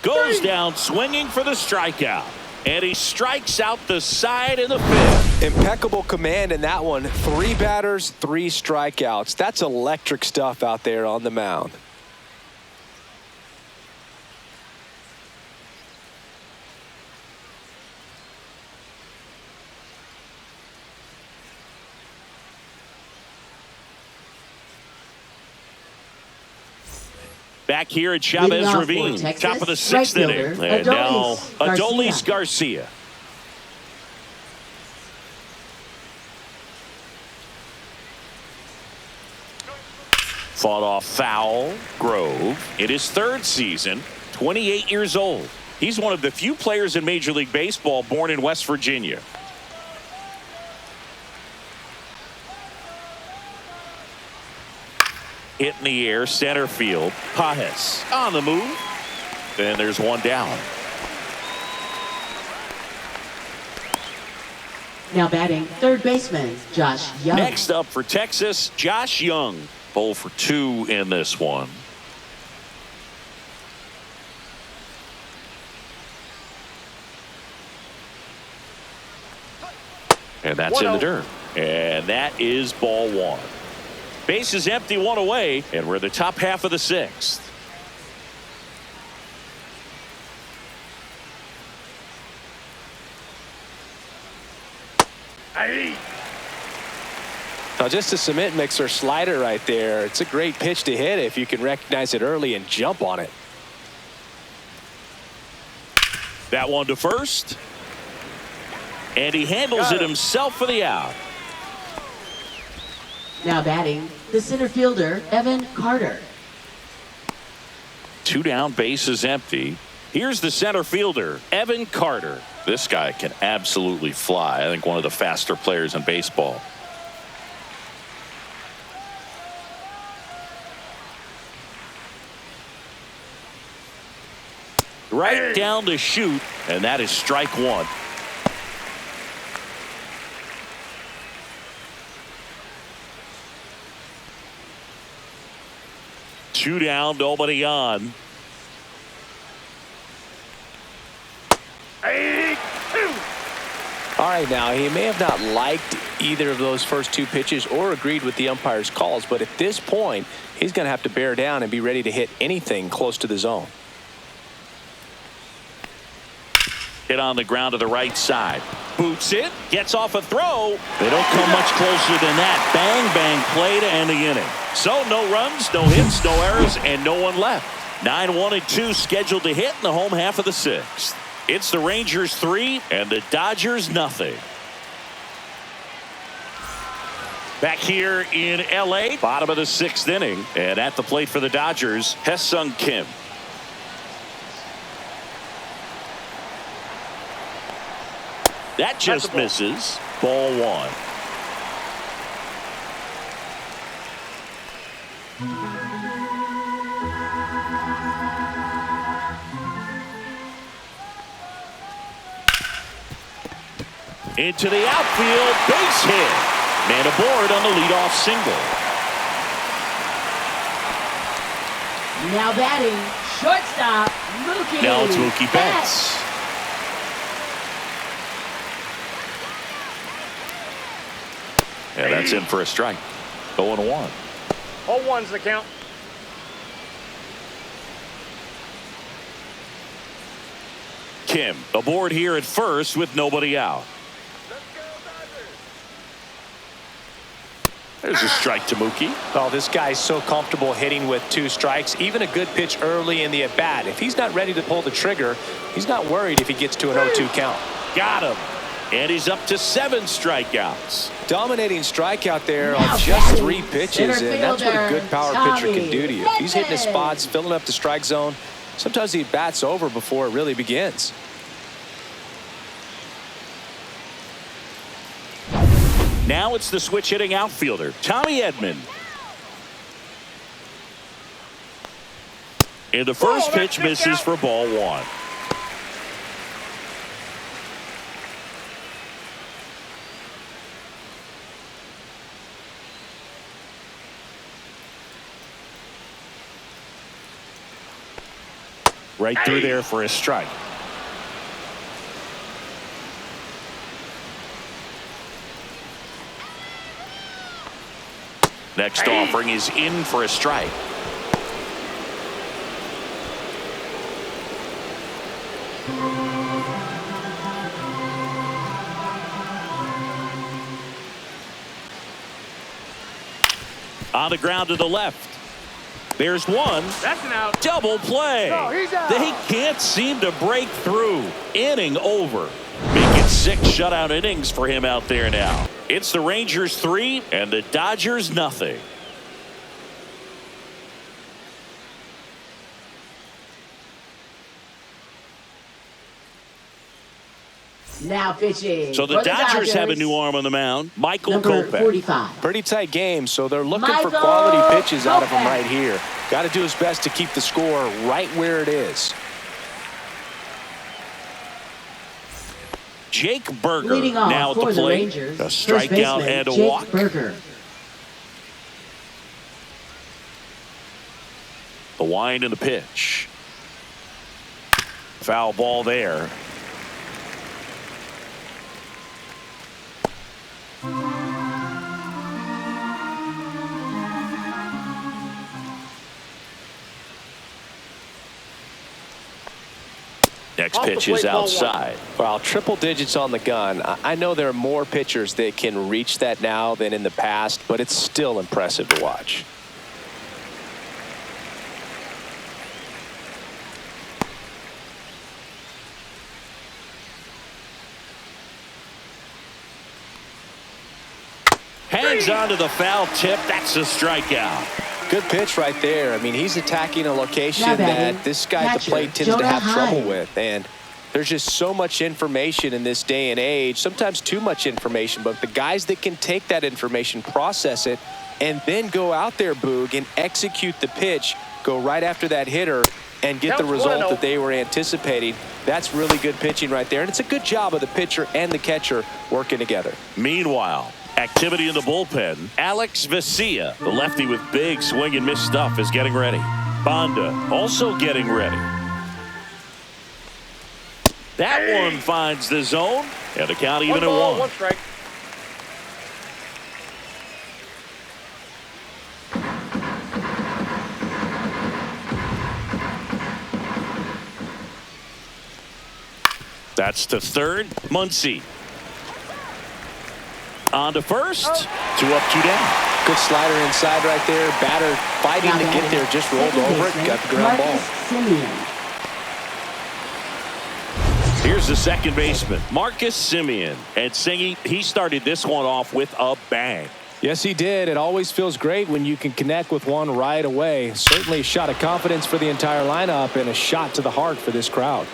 Speaker 1: Goes down swinging for the strikeout. And he strikes out the side in the 5th.
Speaker 2: Impeccable command in that one. 3 batters, 3 strikeouts. That's electric stuff out there on the mound.
Speaker 1: Back here at
Speaker 3: Leading
Speaker 1: Chavez
Speaker 3: off for
Speaker 1: Ravine,
Speaker 3: Texas,
Speaker 1: top of the 6th
Speaker 3: right fielder,
Speaker 1: inning. And now
Speaker 3: Adolis
Speaker 1: Adolis Garcia. Fought off foul. Grove in his 3rd season, 28 years old. He's one of the few players in Major League Baseball born in West Virginia. Hit in the air, center field. Pajes on the move. And there's one down.
Speaker 3: Now batting, third baseman, Josh Young.
Speaker 1: Next up for Texas, Josh Young. 0 for 2 in this one. And that's in the dirt. And that is ball 1. Base is empty, 1 away, and we're in the top half of the 6th.
Speaker 5: Hey.
Speaker 2: Now just a cement mixer slider right there. It's a great pitch to hit if you can recognize it early and jump on it.
Speaker 1: That one to first. And he handles it himself for the out.
Speaker 3: Now batting, the center fielder, Evan Carter.
Speaker 1: 2 down, base is empty. Here's the center fielder, Evan Carter. This guy can absolutely fly. I think one of the faster players in baseball. Right down to shoot, and that is strike 1. Two down, nobody on.
Speaker 2: All right, now he may have not liked either of those first 2 pitches or agreed with the umpire's calls, but at this point he's going to have to bear down and be ready to hit anything close to the zone.
Speaker 1: Hit on the ground to the right side. Boots it. Gets off a throw. They don't come much closer than that. Bang, bang play to end the inning. So no runs, no hits, no errors, and no one left. 9-1-2 scheduled to hit in the home half of the 6th. It's the Rangers 3 and the Dodgers nothing. Back here in L.A., bottom of the 6th inning. And at the plate for the Dodgers, Hesung Kim. That just misses. Ball 1. Into the outfield, base hit. Man aboard on the leadoff single.
Speaker 3: Now batting, shortstop, Mookie.
Speaker 1: Now it's Mookie Betts. And that's in for a strike. 0-1.
Speaker 5: 0-1's the count.
Speaker 1: Kim aboard here at first with nobody out. There's a strike to Mookie.
Speaker 2: Oh, this guy's so comfortable hitting with 2 strikes. Even a good pitch early in the at-bat. If he's not ready to pull the trigger, he's not worried if he gets to an 0-2 count.
Speaker 1: Got him. And he's up to 7 strikeouts.
Speaker 2: Dominating strikeout there on just 3 pitches, and that's what a good power pitcher can do to you. If he's hitting his spots, filling up the strike zone, sometimes the at-bat's over before it really begins.
Speaker 1: Now it's the switch-hitting outfielder, Tommy Edman. And the first pitch misses for ball 1. Right through there for a strike. Next offering is in for a strike. On the ground to the left. There's one.
Speaker 5: That's an out.
Speaker 1: Double play.
Speaker 5: No, he's out.
Speaker 1: They can't seem to break through. Inning over. Making 6 shutout innings for him out there now. It's the Rangers 3 and the Dodgers nothing.
Speaker 3: Now pitching.
Speaker 1: So the Dodgers have a new arm on the mound, Michael
Speaker 3: Number
Speaker 1: Kopech.
Speaker 3: 45.
Speaker 2: Pretty tight game, so they're looking for
Speaker 3: Michael
Speaker 2: quality pitches out of him
Speaker 3: Kopech.
Speaker 2: right here. Got to do his best to keep the score right where it is.
Speaker 1: Jake Berger
Speaker 3: Leading off
Speaker 1: now at
Speaker 3: for
Speaker 1: the
Speaker 3: the
Speaker 1: plate.
Speaker 3: Rangers,
Speaker 1: A
Speaker 3: first
Speaker 1: strikeout
Speaker 3: baseman,
Speaker 1: and a
Speaker 3: Jake
Speaker 1: walk.
Speaker 3: Berger.
Speaker 1: The wind and the pitch. Foul ball there. Next
Speaker 5: Off the
Speaker 1: pitch is
Speaker 5: plate, ball 1.
Speaker 1: outside.
Speaker 2: Well, triple digits on the gun. I know there are more pitchers that can reach that now than in the past, but it's still impressive to watch.
Speaker 1: Hangs on to the foul tip. That's a strikeout.
Speaker 2: Good pitch right there. I mean, he's attacking a location
Speaker 3: Now batting,
Speaker 2: that this guy at the
Speaker 3: catcher,
Speaker 2: plate tends to
Speaker 3: Jonah
Speaker 2: have trouble
Speaker 3: Hyde.
Speaker 2: with. And there's just so much information in this day and age, sometimes too much information. But the guys that can take that information, process it, and then go out there, Boog, and execute the pitch, go right after that hitter, and get the
Speaker 5: Counts
Speaker 2: result
Speaker 5: 1-0.
Speaker 2: that they were anticipating. That's really good pitching right there. And it's a good job of the pitcher and the catcher working together.
Speaker 1: Meanwhile, activity in the bullpen. Alex Vesia, the lefty with big swing and miss stuff, is getting ready. Bonda also getting ready. That one finds the zone, and the count even
Speaker 5: One
Speaker 1: at
Speaker 5: ball,
Speaker 1: 1.
Speaker 5: 1 strike.
Speaker 1: That's to third. Muncy. On to first. 2 up, 2 down.
Speaker 2: Good slider inside right there. Batter fighting
Speaker 3: Now
Speaker 2: to get
Speaker 3: batting,
Speaker 2: there. Just rolled
Speaker 3: second
Speaker 2: over it.
Speaker 3: baseman,
Speaker 2: Got the ground ball.
Speaker 3: Marcus Simeon.
Speaker 1: Here's the second baseman, Marcus Simeon. And Singy, he started this one off with a bang.
Speaker 2: Yes, he did. It always feels great when you can connect with one right away. Certainly a shot of confidence for the entire lineup and a shot to the heart for this crowd.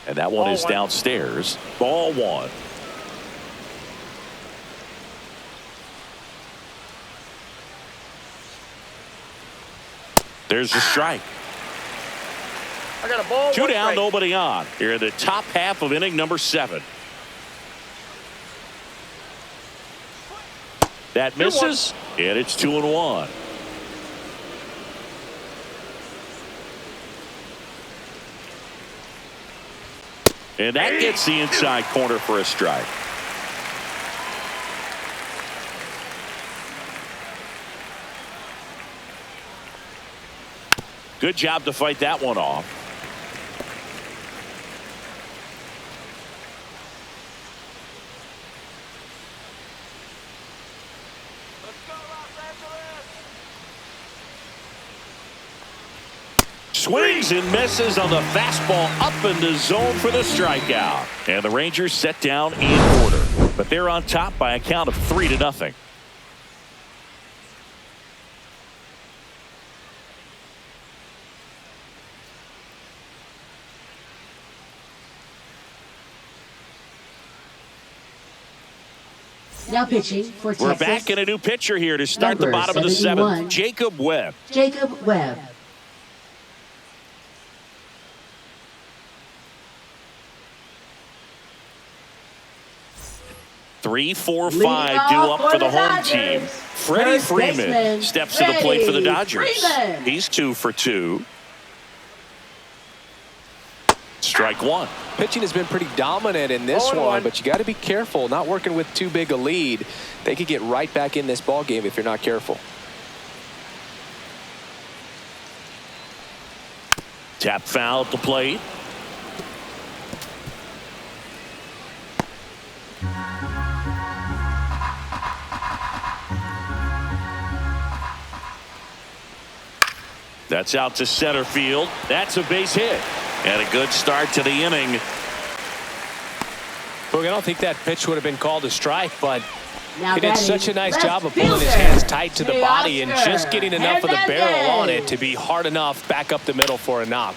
Speaker 1: And that one
Speaker 5: Ball
Speaker 1: is
Speaker 5: 1.
Speaker 1: downstairs. Ball 1. There's a strike.
Speaker 5: I got a ball.
Speaker 1: 2
Speaker 5: 1
Speaker 1: down,
Speaker 5: strike.
Speaker 1: nobody on. Here in the top half of inning number 7. That misses, and it's 2-1. And that gets the inside corner for a strike. Good job to fight that one off.
Speaker 4: Let's go, Los Angeles!
Speaker 1: Swings and misses on the fastball up in the zone for the strikeout. And the Rangers set down in order. But they're on top by a count of 3-0.
Speaker 3: Now pitching for Texas.
Speaker 1: We're back in a new pitcher here to start the
Speaker 3: Number
Speaker 1: bottom of the
Speaker 3: 71.
Speaker 1: seventh. Jacob Webb.
Speaker 3: Jacob Webb.
Speaker 1: Three, four,
Speaker 3: Lead
Speaker 1: five due
Speaker 3: off
Speaker 1: up for the home
Speaker 3: Dodgers.
Speaker 1: team. Freddie
Speaker 3: First
Speaker 1: Freeman
Speaker 3: baseman,
Speaker 1: steps to the plate for the
Speaker 3: Freddie
Speaker 1: Dodgers.
Speaker 3: Freeman.
Speaker 1: He's 2 for 2. Strike one.
Speaker 2: Pitching has been pretty dominant in this
Speaker 5: 0-1.
Speaker 2: one, but you got to be careful. Not working with too big a lead. They could get right back in this ball game if you're not careful.
Speaker 1: Tap foul at the plate. That's out to center field. That's a base hit. And a good start to the inning.
Speaker 2: Look, I don't think that pitch would have been called a strike, but
Speaker 3: Now
Speaker 2: he did
Speaker 3: batting,
Speaker 2: such a nice
Speaker 3: left
Speaker 2: job of pulling his
Speaker 3: fielder,
Speaker 2: hands tight to the
Speaker 3: Teoscar
Speaker 2: body and just getting enough of the barrel on it
Speaker 3: Hernandez.
Speaker 2: to be hard enough back up the middle for a knock.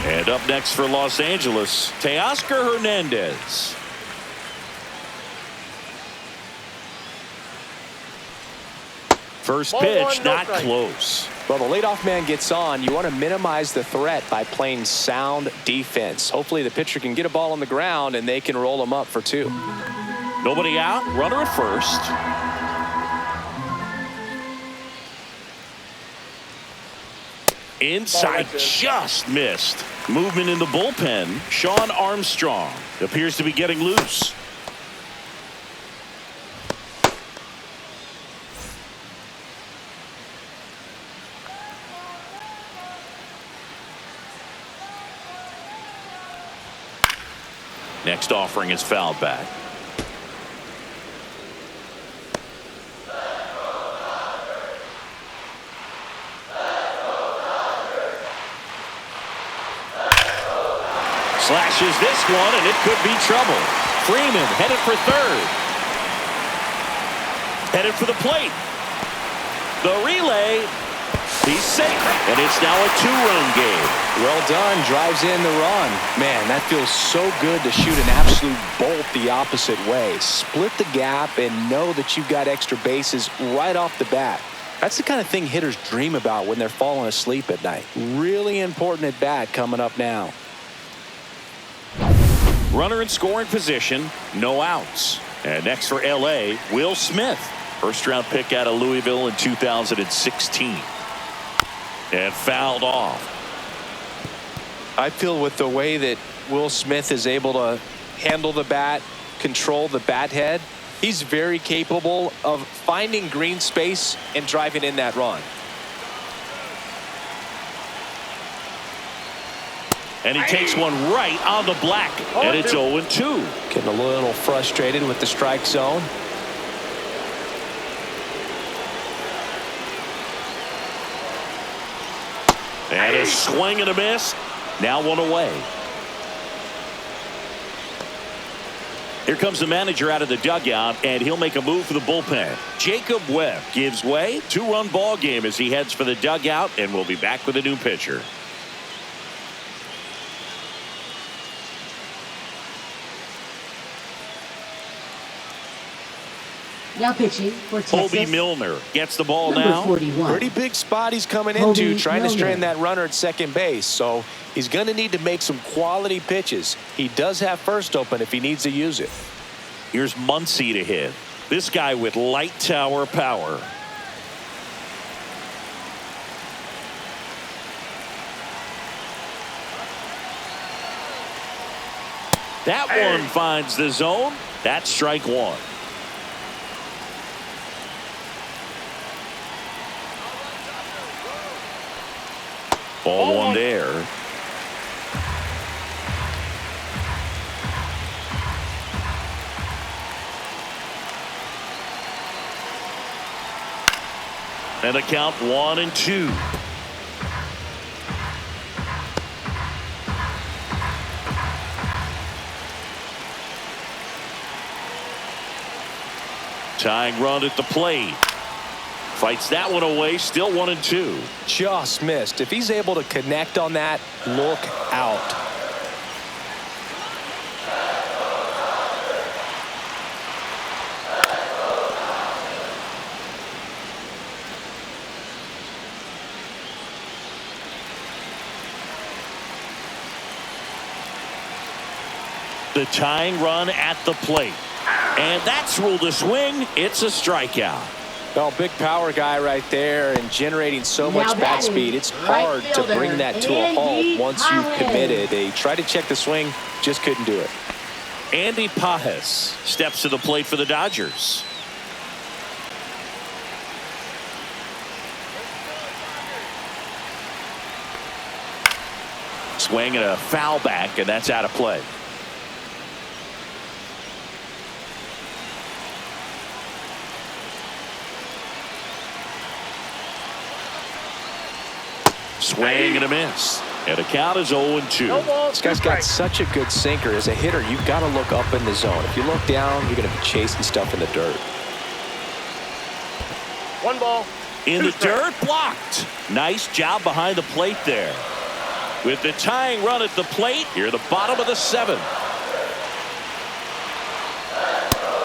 Speaker 1: And up next for Los Angeles, Teoscar Hernandez. First
Speaker 5: Ball
Speaker 1: pitch,
Speaker 5: one, no
Speaker 1: not
Speaker 5: strike.
Speaker 1: close.
Speaker 2: Well, the leadoff man gets on. You want to minimize the threat by playing sound defense. Hopefully the pitcher can get a ball on the ground and they can roll him up for 2.
Speaker 1: Nobody out, runner at first. Inside, just missed. Movement in the bullpen. Sean Armstrong appears to be getting loose. Next offering is fouled back. Slashes this one, and it could be trouble. Freeman headed for third. Headed for the plate. The relay. He's safe, and it's now a 2-run game.
Speaker 2: Well done. Drives in the run. Man, that feels so good to shoot an absolute bolt the opposite way. Split the gap and know that you've got extra bases right off the bat. That's the kind of thing hitters dream about when they're falling asleep at night. Really important at bat coming up now.
Speaker 1: Runner in scoring position, no outs. And next for L.A., Will Smith. First-round pick out of Louisville in 2016. And fouled off.
Speaker 2: I feel with the way that Will Smith is able to handle the bat, control the bat head, he's very capable of finding green space and driving in that run.
Speaker 1: And he takes one right on the black. And it's 0-2.
Speaker 2: Getting a little frustrated with the strike zone.
Speaker 1: And a swing and a miss. Now one away. Here comes the manager out of the dugout, and he'll make a move for the bullpen. Jacob Webb gives way. 2-run ball game as he heads for the dugout, and we'll be back with a new pitcher.
Speaker 3: Now pitching for Texas.
Speaker 1: Colby Milner gets the ball
Speaker 3: Number
Speaker 1: now.
Speaker 3: 41.
Speaker 2: Pretty big spot he's coming
Speaker 3: Colby
Speaker 2: into, trying to
Speaker 3: Milner.
Speaker 2: strand that runner at second base. So he's going to need to make some quality pitches. He does have first open if he needs to use it.
Speaker 1: Here's Muncy to hit. This guy with light tower power. That one finds the zone. That's strike one. Ball one there. And a count 1-2. Tying run at the plate. Fights that one away. Still 1-2.
Speaker 2: Just missed. If he's able to connect on that, look out.
Speaker 1: The tying run at the plate. And that's ruled a swing. It's a strikeout.
Speaker 2: Oh, big power guy right there and generating so much bat speed. It's hard to bring that to a halt once you've committed. They tried to check the swing, just couldn't do it.
Speaker 1: Andy Pajes steps to the plate for the Dodgers. Swing and a foul back, and that's out of play. Swing and a miss. And the count is 0-2.
Speaker 2: This guy's got such a good sinker. As a hitter, you've got to look up in the zone. If you look down, you're going to be chasing stuff in the dirt.
Speaker 5: 1 ball.
Speaker 1: In the dirt, blocked. Nice job behind the plate there. With the tying run at the plate, here at the bottom of the 7th.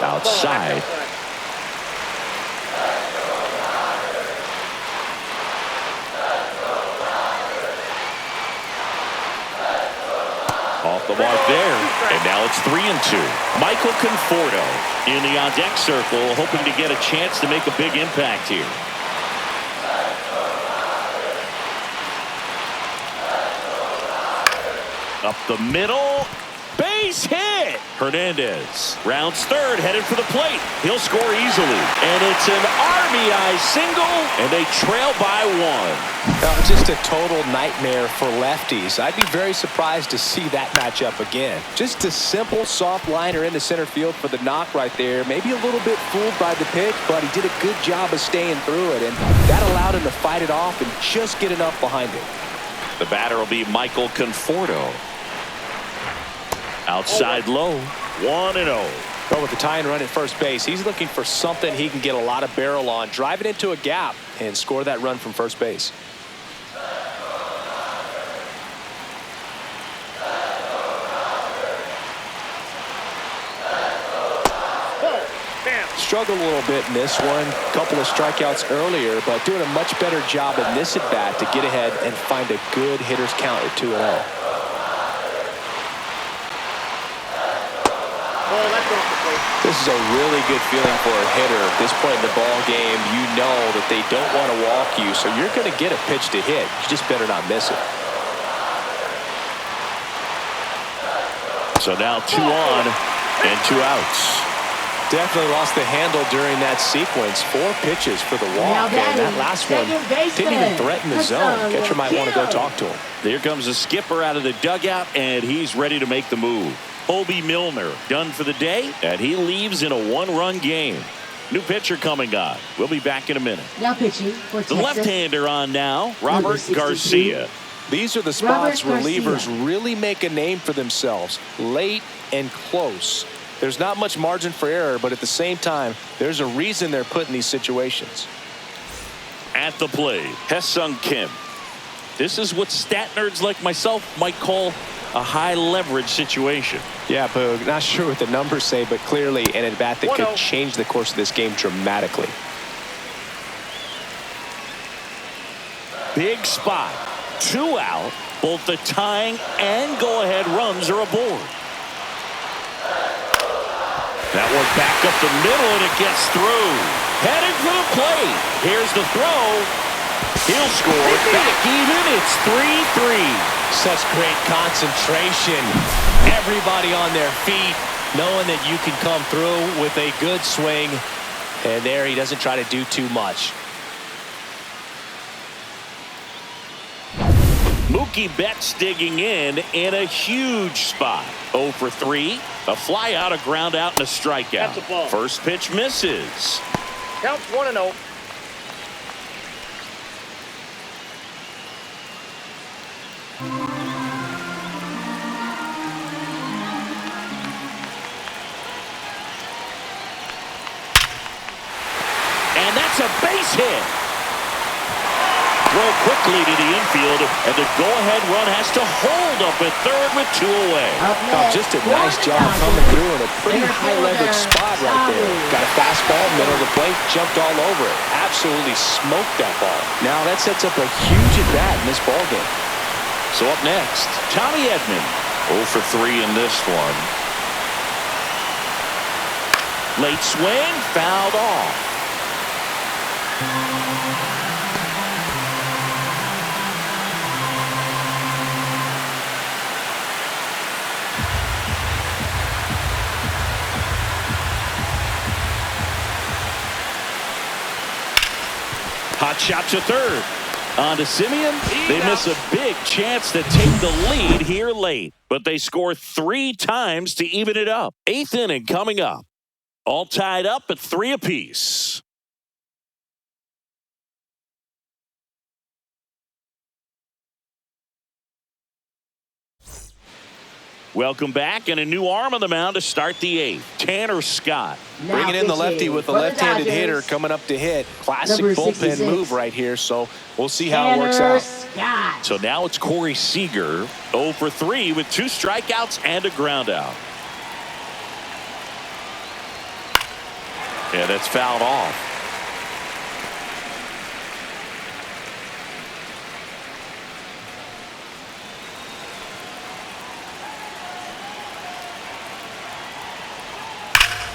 Speaker 1: Outside. Off the mark there, and now it's 3-2. Michael Conforto in the on-deck circle, hoping to get a chance to make a big impact here. Up the middle, base hit. Hernandez rounds third, headed for the plate. He'll score easily, and it's an RBI single, and they trail by 1.
Speaker 2: Just a total nightmare for lefties. I'd be very surprised to see that matchup again. Just a simple soft liner into center field for the knock right there. Maybe a little bit fooled by the pitch, but he did a good job of staying through it, and that allowed him to fight it off and just get enough behind it.
Speaker 1: The batter will be Michael Conforto. Outside low, 1-0.
Speaker 2: But with the tie and run at first base, he's looking for something he can get a lot of barrel on, drive it into a gap, and score that run from first base. Struggled a little bit in this one. A couple of strikeouts earlier, but doing a much better job in this at-bat to get ahead and find a good hitter's count at 2-0. This is a really good feeling for a hitter at this point in the ball game. You know that they don't want to walk you, so you're going to get a pitch to hit. You just better not miss it.
Speaker 1: So now 2 on and 2 outs.
Speaker 2: Definitely lost the handle during that sequence. 4 pitches for the walk, and that last one didn't even threaten the zone. Catcher might want to go talk to him.
Speaker 1: Here comes the skipper out of the dugout, and he's ready to make the move. Hobie Milner done for the day, and he leaves in a 1-run game. New pitcher coming on. We'll be back in a minute.
Speaker 3: Now pitching for
Speaker 1: The
Speaker 3: Texas.
Speaker 1: left-hander on now, Robert
Speaker 3: 62.
Speaker 1: Garcia.
Speaker 2: These are the spots
Speaker 3: Robert
Speaker 2: relievers
Speaker 3: Garcia.
Speaker 2: really make a name for themselves. Late and close. There's not much margin for error, but at the same time, there's a reason they're put in these situations.
Speaker 1: At the plate, Hesung Kim. This is what stat nerds like myself might call a high-leverage situation.
Speaker 2: Yeah, Boog, not sure what the numbers say, but clearly an at-bat that could change the course of this game dramatically.
Speaker 1: Big spot. 2 out. Both the tying and go-ahead runs are aboard. That one back up the middle, and it gets through. Headed for the plate. Here's the throw. He'll score. Back even. It's 3-3.
Speaker 2: Such great concentration. Everybody on their feet, knowing that you can come through with a good swing. And there he doesn't try to do too much.
Speaker 1: Mookie Betts digging in a huge spot. 0 for 3. A fly out, a ground out, and a strikeout.
Speaker 5: That's a ball.
Speaker 1: First pitch misses.
Speaker 5: Count 1-0.
Speaker 1: And that's a base hit. Throw quickly to the infield, and the go-ahead run has to hold up at third with 2 away.
Speaker 2: Oh, just a nice job coming through in a pretty high-leverage spot right there. Got a fastball, middle of the plate, jumped all over it. Absolutely smoked that ball. Now that sets up a huge at-bat in this ballgame.
Speaker 1: So up next, Tommy Edman. 0 for 3 in this one. Late swing, fouled off. Hot shot to third. On to Simeon. They miss a big chance to take the lead here late, but they score 3 times to even it up. 8th inning coming up. All tied up at 3 apiece. Welcome back, and a new arm on the mound to start the 8th. Tanner Scott.
Speaker 2: Bringing in the lefty with the left-handed hitter coming up to hit. Classic bullpen move right here, so we'll see how it works out.
Speaker 3: Scott.
Speaker 1: So now it's Corey Seager, 0 for 3 with 2 strikeouts and a ground out. Yeah, that's fouled off.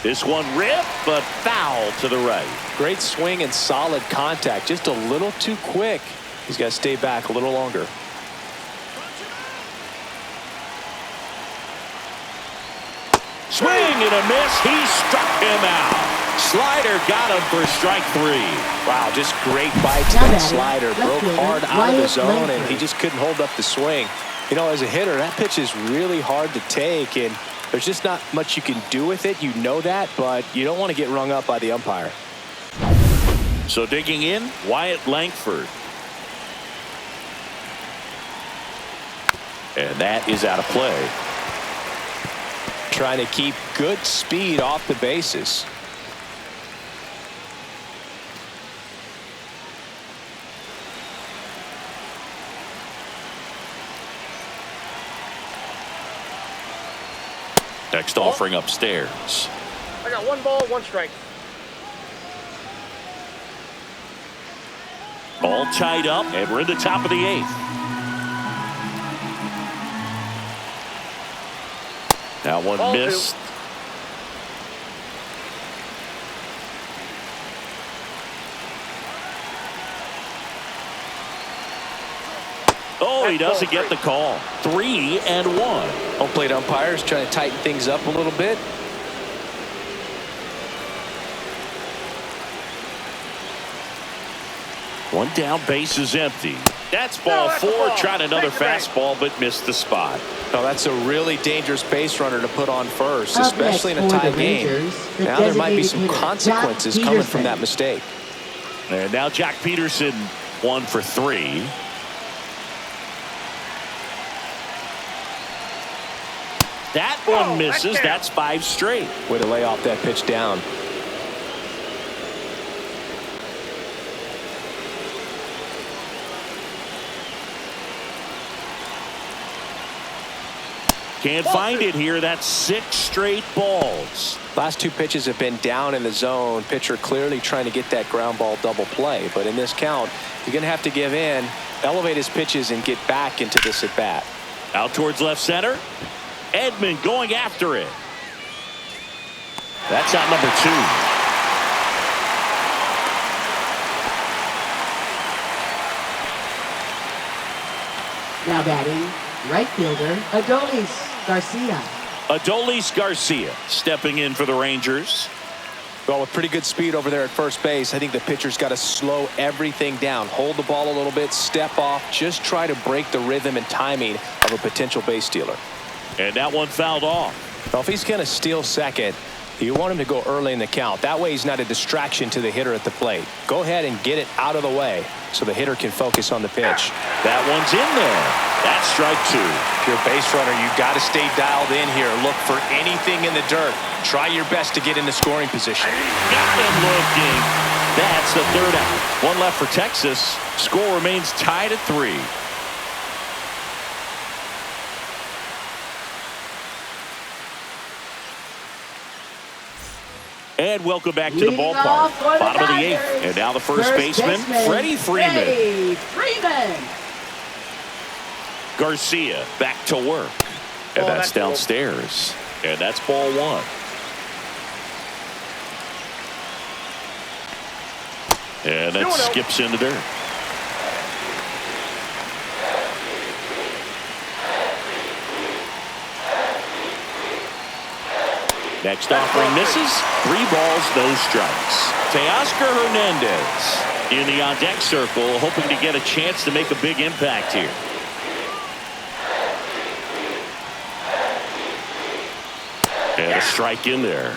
Speaker 1: This one ripped, but foul to the right.
Speaker 2: Great swing and solid contact. Just a little too quick. He's got to stay back a little longer.
Speaker 1: Swing and a miss. He struck him out. Slider got him for strike 3.
Speaker 2: Wow, just great bite to that slider. Broke hard out of the zone, and he just couldn't hold up the swing. You know, as a hitter, that pitch is really hard to take, and there's just not much you can do with it. You know that, but you don't want to get rung up by the umpire.
Speaker 1: So digging in, Wyatt Langford. And that is out of play.
Speaker 2: Trying to keep good speed off the bases.
Speaker 1: Next offering upstairs.
Speaker 5: I got 1 ball, 1 strike.
Speaker 1: All tied up, and we're in the top of the 8th. Now one
Speaker 5: Ball
Speaker 1: missed.
Speaker 5: 2.
Speaker 1: Oh, he doesn't get the call. 3-1.
Speaker 2: Home plate umpires trying to tighten things up a little bit.
Speaker 1: One down, base is empty. That's ball 4. Tried another fastball, but missed the spot.
Speaker 2: Oh, that's a really dangerous base runner to put on first, especially in a tie game. Now there might be some consequences coming from that mistake.
Speaker 1: And now Jack Peterson, 1 for 3. That one misses. That's 5 straight.
Speaker 2: Way to lay off that pitch down.
Speaker 1: Can't find it here. That's 6 straight balls.
Speaker 2: Last 2 pitches have been down in the zone. Pitcher clearly trying to get that ground ball double play. But in this count, you're going to have to give in, elevate his pitches, and get back into this at bat.
Speaker 1: Out towards left center. Edman going after it. That's out number 2.
Speaker 3: Now batting, right fielder Adolis Garcia.
Speaker 1: Adolis Garcia stepping in for the Rangers.
Speaker 2: Well, with pretty good speed over there at first base, I think the pitcher's got to slow everything down. Hold the ball a little bit, step off, just try to break the rhythm and timing of a potential base stealer.
Speaker 1: And that one fouled off.
Speaker 2: Well, if he's going to steal second, you want him to go early in the count. That way he's not a distraction to the hitter at the plate. Go ahead and get it out of the way so the hitter can focus on the pitch.
Speaker 1: That one's in there. That's strike two.
Speaker 2: If you're a base runner, you've got to stay dialed in here. Look for anything in the dirt. Try your best to get into scoring position.
Speaker 1: Got him looking. That's the third out. One left for Texas. Score remains tied at 3. And welcome back to the ballpark. Bottom of the 8th. And now the first baseman, Freddie Freeman. Garcia back to work. And that's downstairs. And that's ball 1. And that skips into dirt. Next offering misses. 3 balls, no strikes. Teoscar Hernandez in the on-deck circle, hoping to get a chance to make a big impact here. And a strike in there.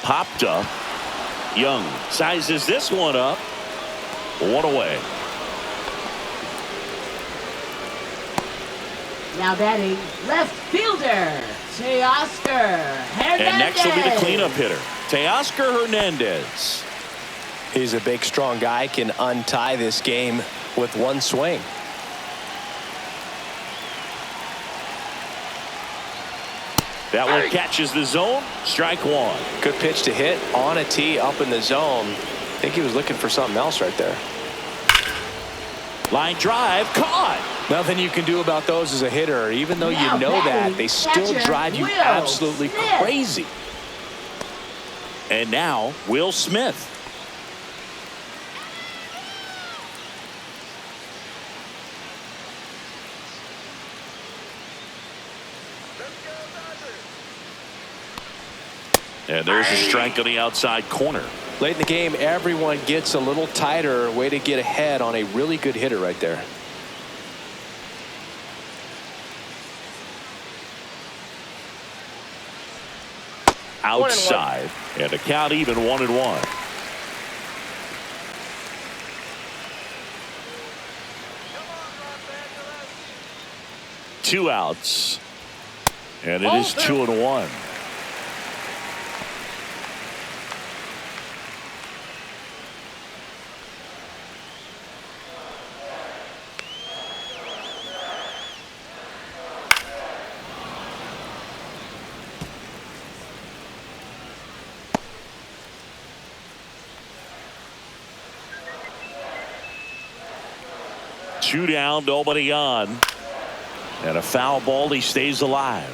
Speaker 1: Popped up. Young sizes this one up. 1 away.
Speaker 3: Now batting, left fielder, Teoscar Hernandez.
Speaker 1: And next will be the cleanup hitter, Teoscar Hernandez.
Speaker 2: He's a big, strong guy, can untie this game with one swing.
Speaker 1: That one catches the zone. Strike 1.
Speaker 2: Good pitch to hit on a tee up in the zone. I think he was looking for something else right there.
Speaker 1: Line drive, caught.
Speaker 2: Nothing you can do about those as a hitter. Even though you know that, they still drive you absolutely crazy.
Speaker 1: And now, Will Smith. And there's a strike on the outside corner.
Speaker 2: Late in the game, everyone gets a little tighter. Way to get ahead on a really good hitter right there.
Speaker 1: Outside. And a count even 1-1. Two outs. And it is 2-1. Two down, nobody on. And a foul ball, he stays alive.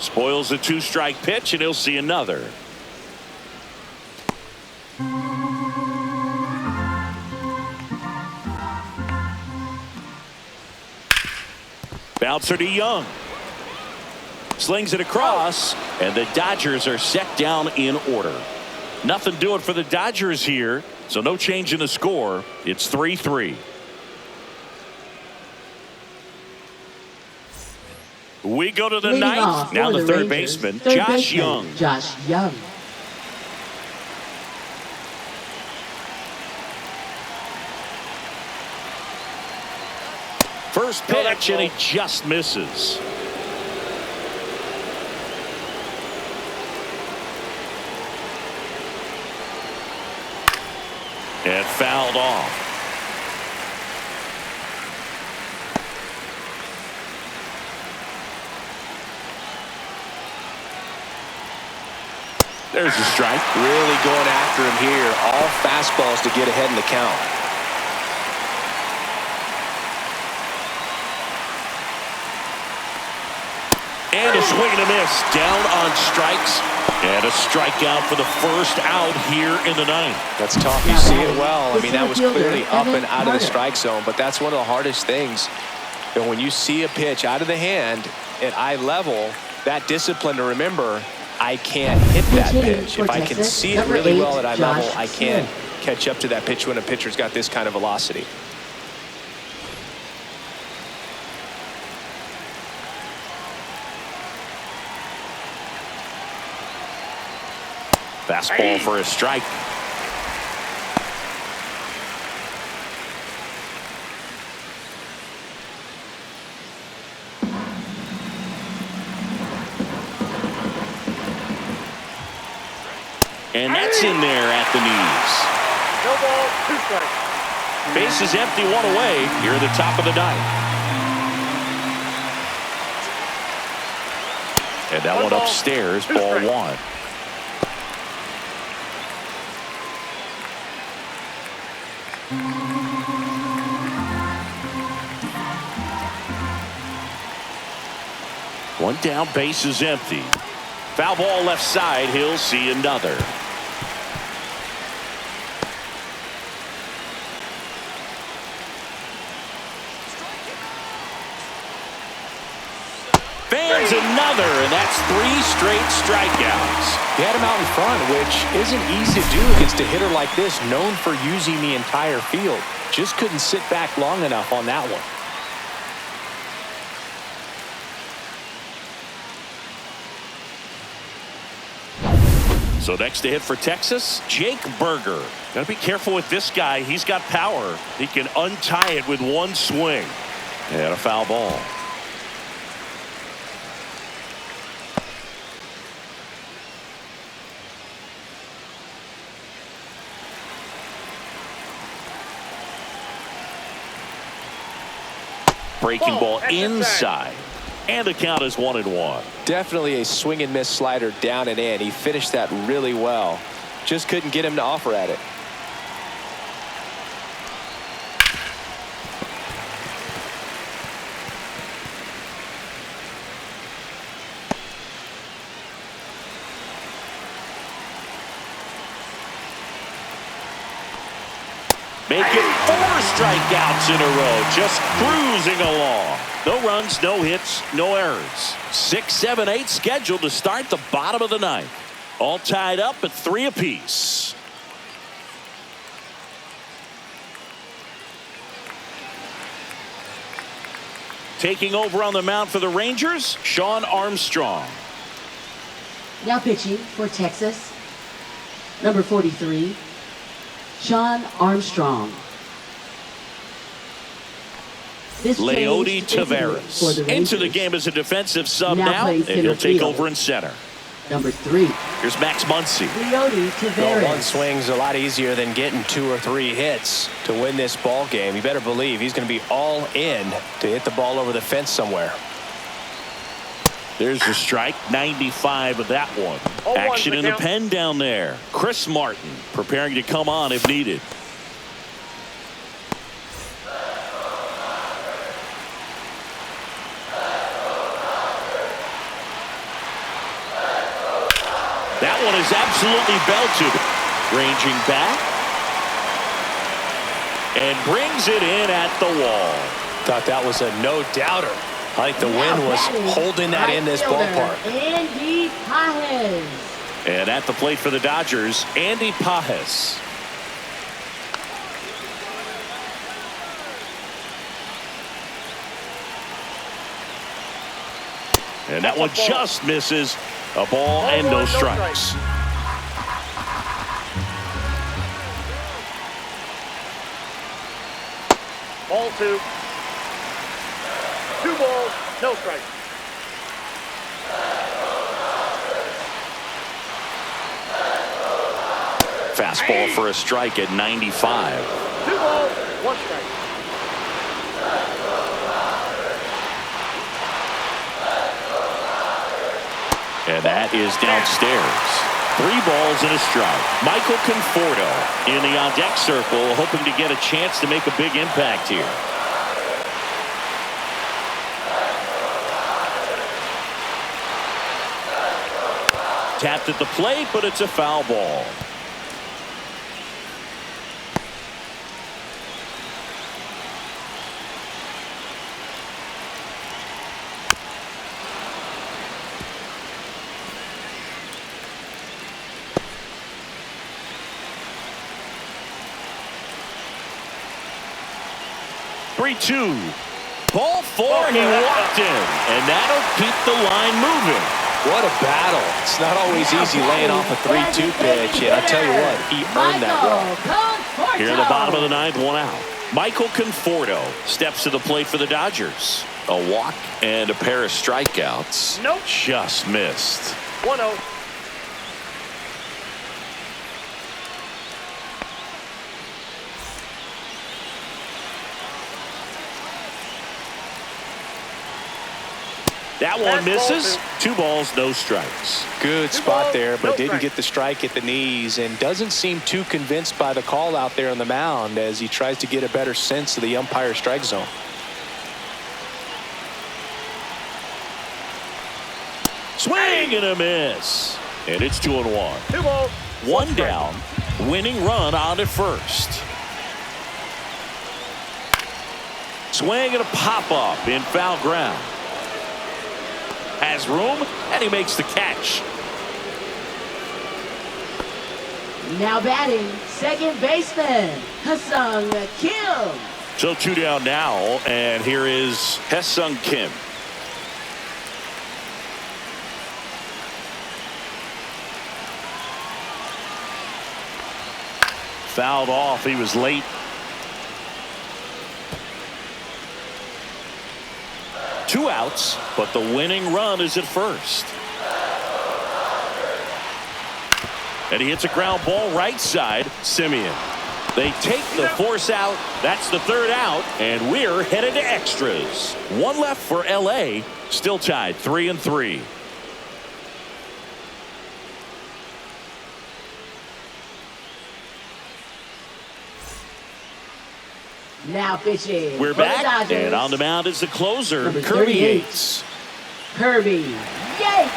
Speaker 1: Spoils a 2-strike pitch, and he'll see another. Bouncer to Young. Slings it across, and the Dodgers are set down in order. Nothing doing for the Dodgers here, so no change in the score. It's 3-3. We go to the ninth. Now the third baseman, Josh Young.
Speaker 3: Josh Young.
Speaker 1: First pitch, and he just misses. And fouled off. There's a strike.
Speaker 2: Really going after him here. All fastballs to get ahead in the count.
Speaker 1: And a swing and a miss. Down on strikes. And a strikeout for the first out here in the ninth.
Speaker 2: That's tough. You see it well. I mean, that was clearly up and out of the strike zone, but that's one of the hardest things. And when you see a pitch out of the hand at eye level, that discipline to remember, I can't hit that pitch. If I can see it really well at eye level, I can't catch up to that pitch when a pitcher's got this kind of velocity.
Speaker 1: Fastball for a strike. And that's in there at the knees.
Speaker 5: No ball, 2 strikes.
Speaker 1: Base is empty, 1 away here at the top of the ninth. And that one upstairs, ball 1. One down, base is empty. Foul ball left side, he'll see another. Fans another, and that's 3 straight strikeouts.
Speaker 2: He had him out in front, which isn't easy to do against a hitter like this, known for using the entire field. Just couldn't sit back long enough on that one.
Speaker 1: So next to hit for Texas, Jake Berger. Got to be careful with this guy. He's got power. He can untie it with 1 swing. And a foul ball. Breaking ball inside. And the count is 1-1.
Speaker 2: Definitely a swing and miss slider down and in. He finished that really well. Just couldn't get him to offer at it.
Speaker 1: Make it 4 strikeouts in a row. Just cruising along. No runs, no hits, no errors. 6, 7, 8 scheduled to start the bottom of the ninth. All tied up at 3 apiece. Taking over on the mound for the Rangers, Sean Armstrong.
Speaker 3: Now pitching for Texas, number 43, Sean Armstrong. This
Speaker 1: Leody
Speaker 3: change is for
Speaker 1: Taveras
Speaker 3: the
Speaker 1: into the
Speaker 3: Rangers.
Speaker 1: game as a defensive sub
Speaker 3: Now
Speaker 1: now,
Speaker 3: plays
Speaker 1: and he'll
Speaker 3: center
Speaker 1: take
Speaker 3: field.
Speaker 1: over in center.
Speaker 3: Number 3,
Speaker 1: Here's Max Muncy.
Speaker 3: Leody
Speaker 2: Well, 1
Speaker 3: Taveras.
Speaker 2: swing's a lot easier than getting 2 or 3 hits to win this ball game. You better believe he's going to be all in to hit the ball over the fence somewhere.
Speaker 1: There's the strike, 95 of that one.
Speaker 5: 0-1
Speaker 1: Action in the
Speaker 5: count.
Speaker 1: pen down there. Chris Martin preparing to come on if needed. That one is absolutely belted. Ranging back. And brings it in at the wall.
Speaker 2: Thought that was a no-doubter. I think the wind was holding that in this ballpark.
Speaker 3: Andy Pajes.
Speaker 1: And at the plate for the Dodgers, Andy Pajes. And that one just misses. A ball and no strikes.
Speaker 5: Ball 2. 2 balls, no strikes.
Speaker 1: Fastball for a strike at 95.
Speaker 5: 2 balls, 1 strike.
Speaker 1: And that is downstairs. 3 balls and a strike. Michael Conforto in the on-deck circle, hoping to get a chance to make a big impact here. Tapped at the plate, but it's a foul ball. Three-two. Ball 4, and he walked in, and that'll keep the line moving.
Speaker 2: What a battle. It's not always easy laying off a 3-2 pitch, and I tell you what, he earned that run.
Speaker 1: Here in the bottom of the ninth, 1 out. Michael Conforto steps to the plate for the Dodgers. A walk and a pair of strikeouts.
Speaker 5: Nope.
Speaker 1: Just missed.
Speaker 5: 1-0.
Speaker 1: That one misses. 2 balls, no strikes.
Speaker 2: Good spot there, but didn't get the strike at the knees, and doesn't seem too convinced by the call out there on the mound as he tries to get a better sense of the umpire strike zone.
Speaker 1: Swing and a miss. And it's 2-1.
Speaker 5: 2 balls.
Speaker 1: 1 down. Winning run on at first. Swing and a pop-up in foul ground. Has room, and he makes the catch.
Speaker 3: Now batting, second baseman, Ha-Seong Kim.
Speaker 1: So 2 down now, and here is Ha-Seong Kim. Fouled off. He was late. Two outs, but the winning run is at first. And he hits a ground ball right side. Simeon. They take the force out. That's the 3rd out, and we're headed to extras. 1 left for LA. Still tied 3-3.
Speaker 3: Now pitching.
Speaker 1: We're
Speaker 3: for the
Speaker 1: back,
Speaker 3: Dodgers,
Speaker 1: and on the mound is the closer,
Speaker 3: Number
Speaker 1: Kirby
Speaker 3: 38.
Speaker 1: Yates.
Speaker 3: Kirby Yates.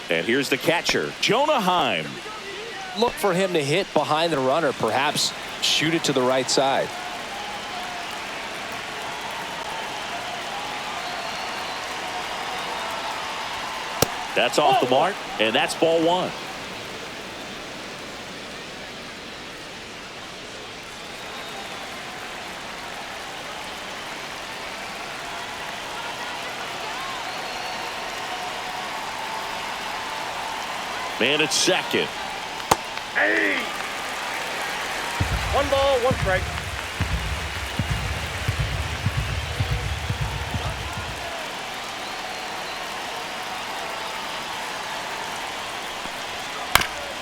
Speaker 1: And here's the catcher, Jonah Heim.
Speaker 2: Look for him to hit behind the runner, perhaps shoot it to the right side.
Speaker 1: That's off the mark, and that's ball 1. Man at second.
Speaker 5: Hey! 1 ball, 1 strike.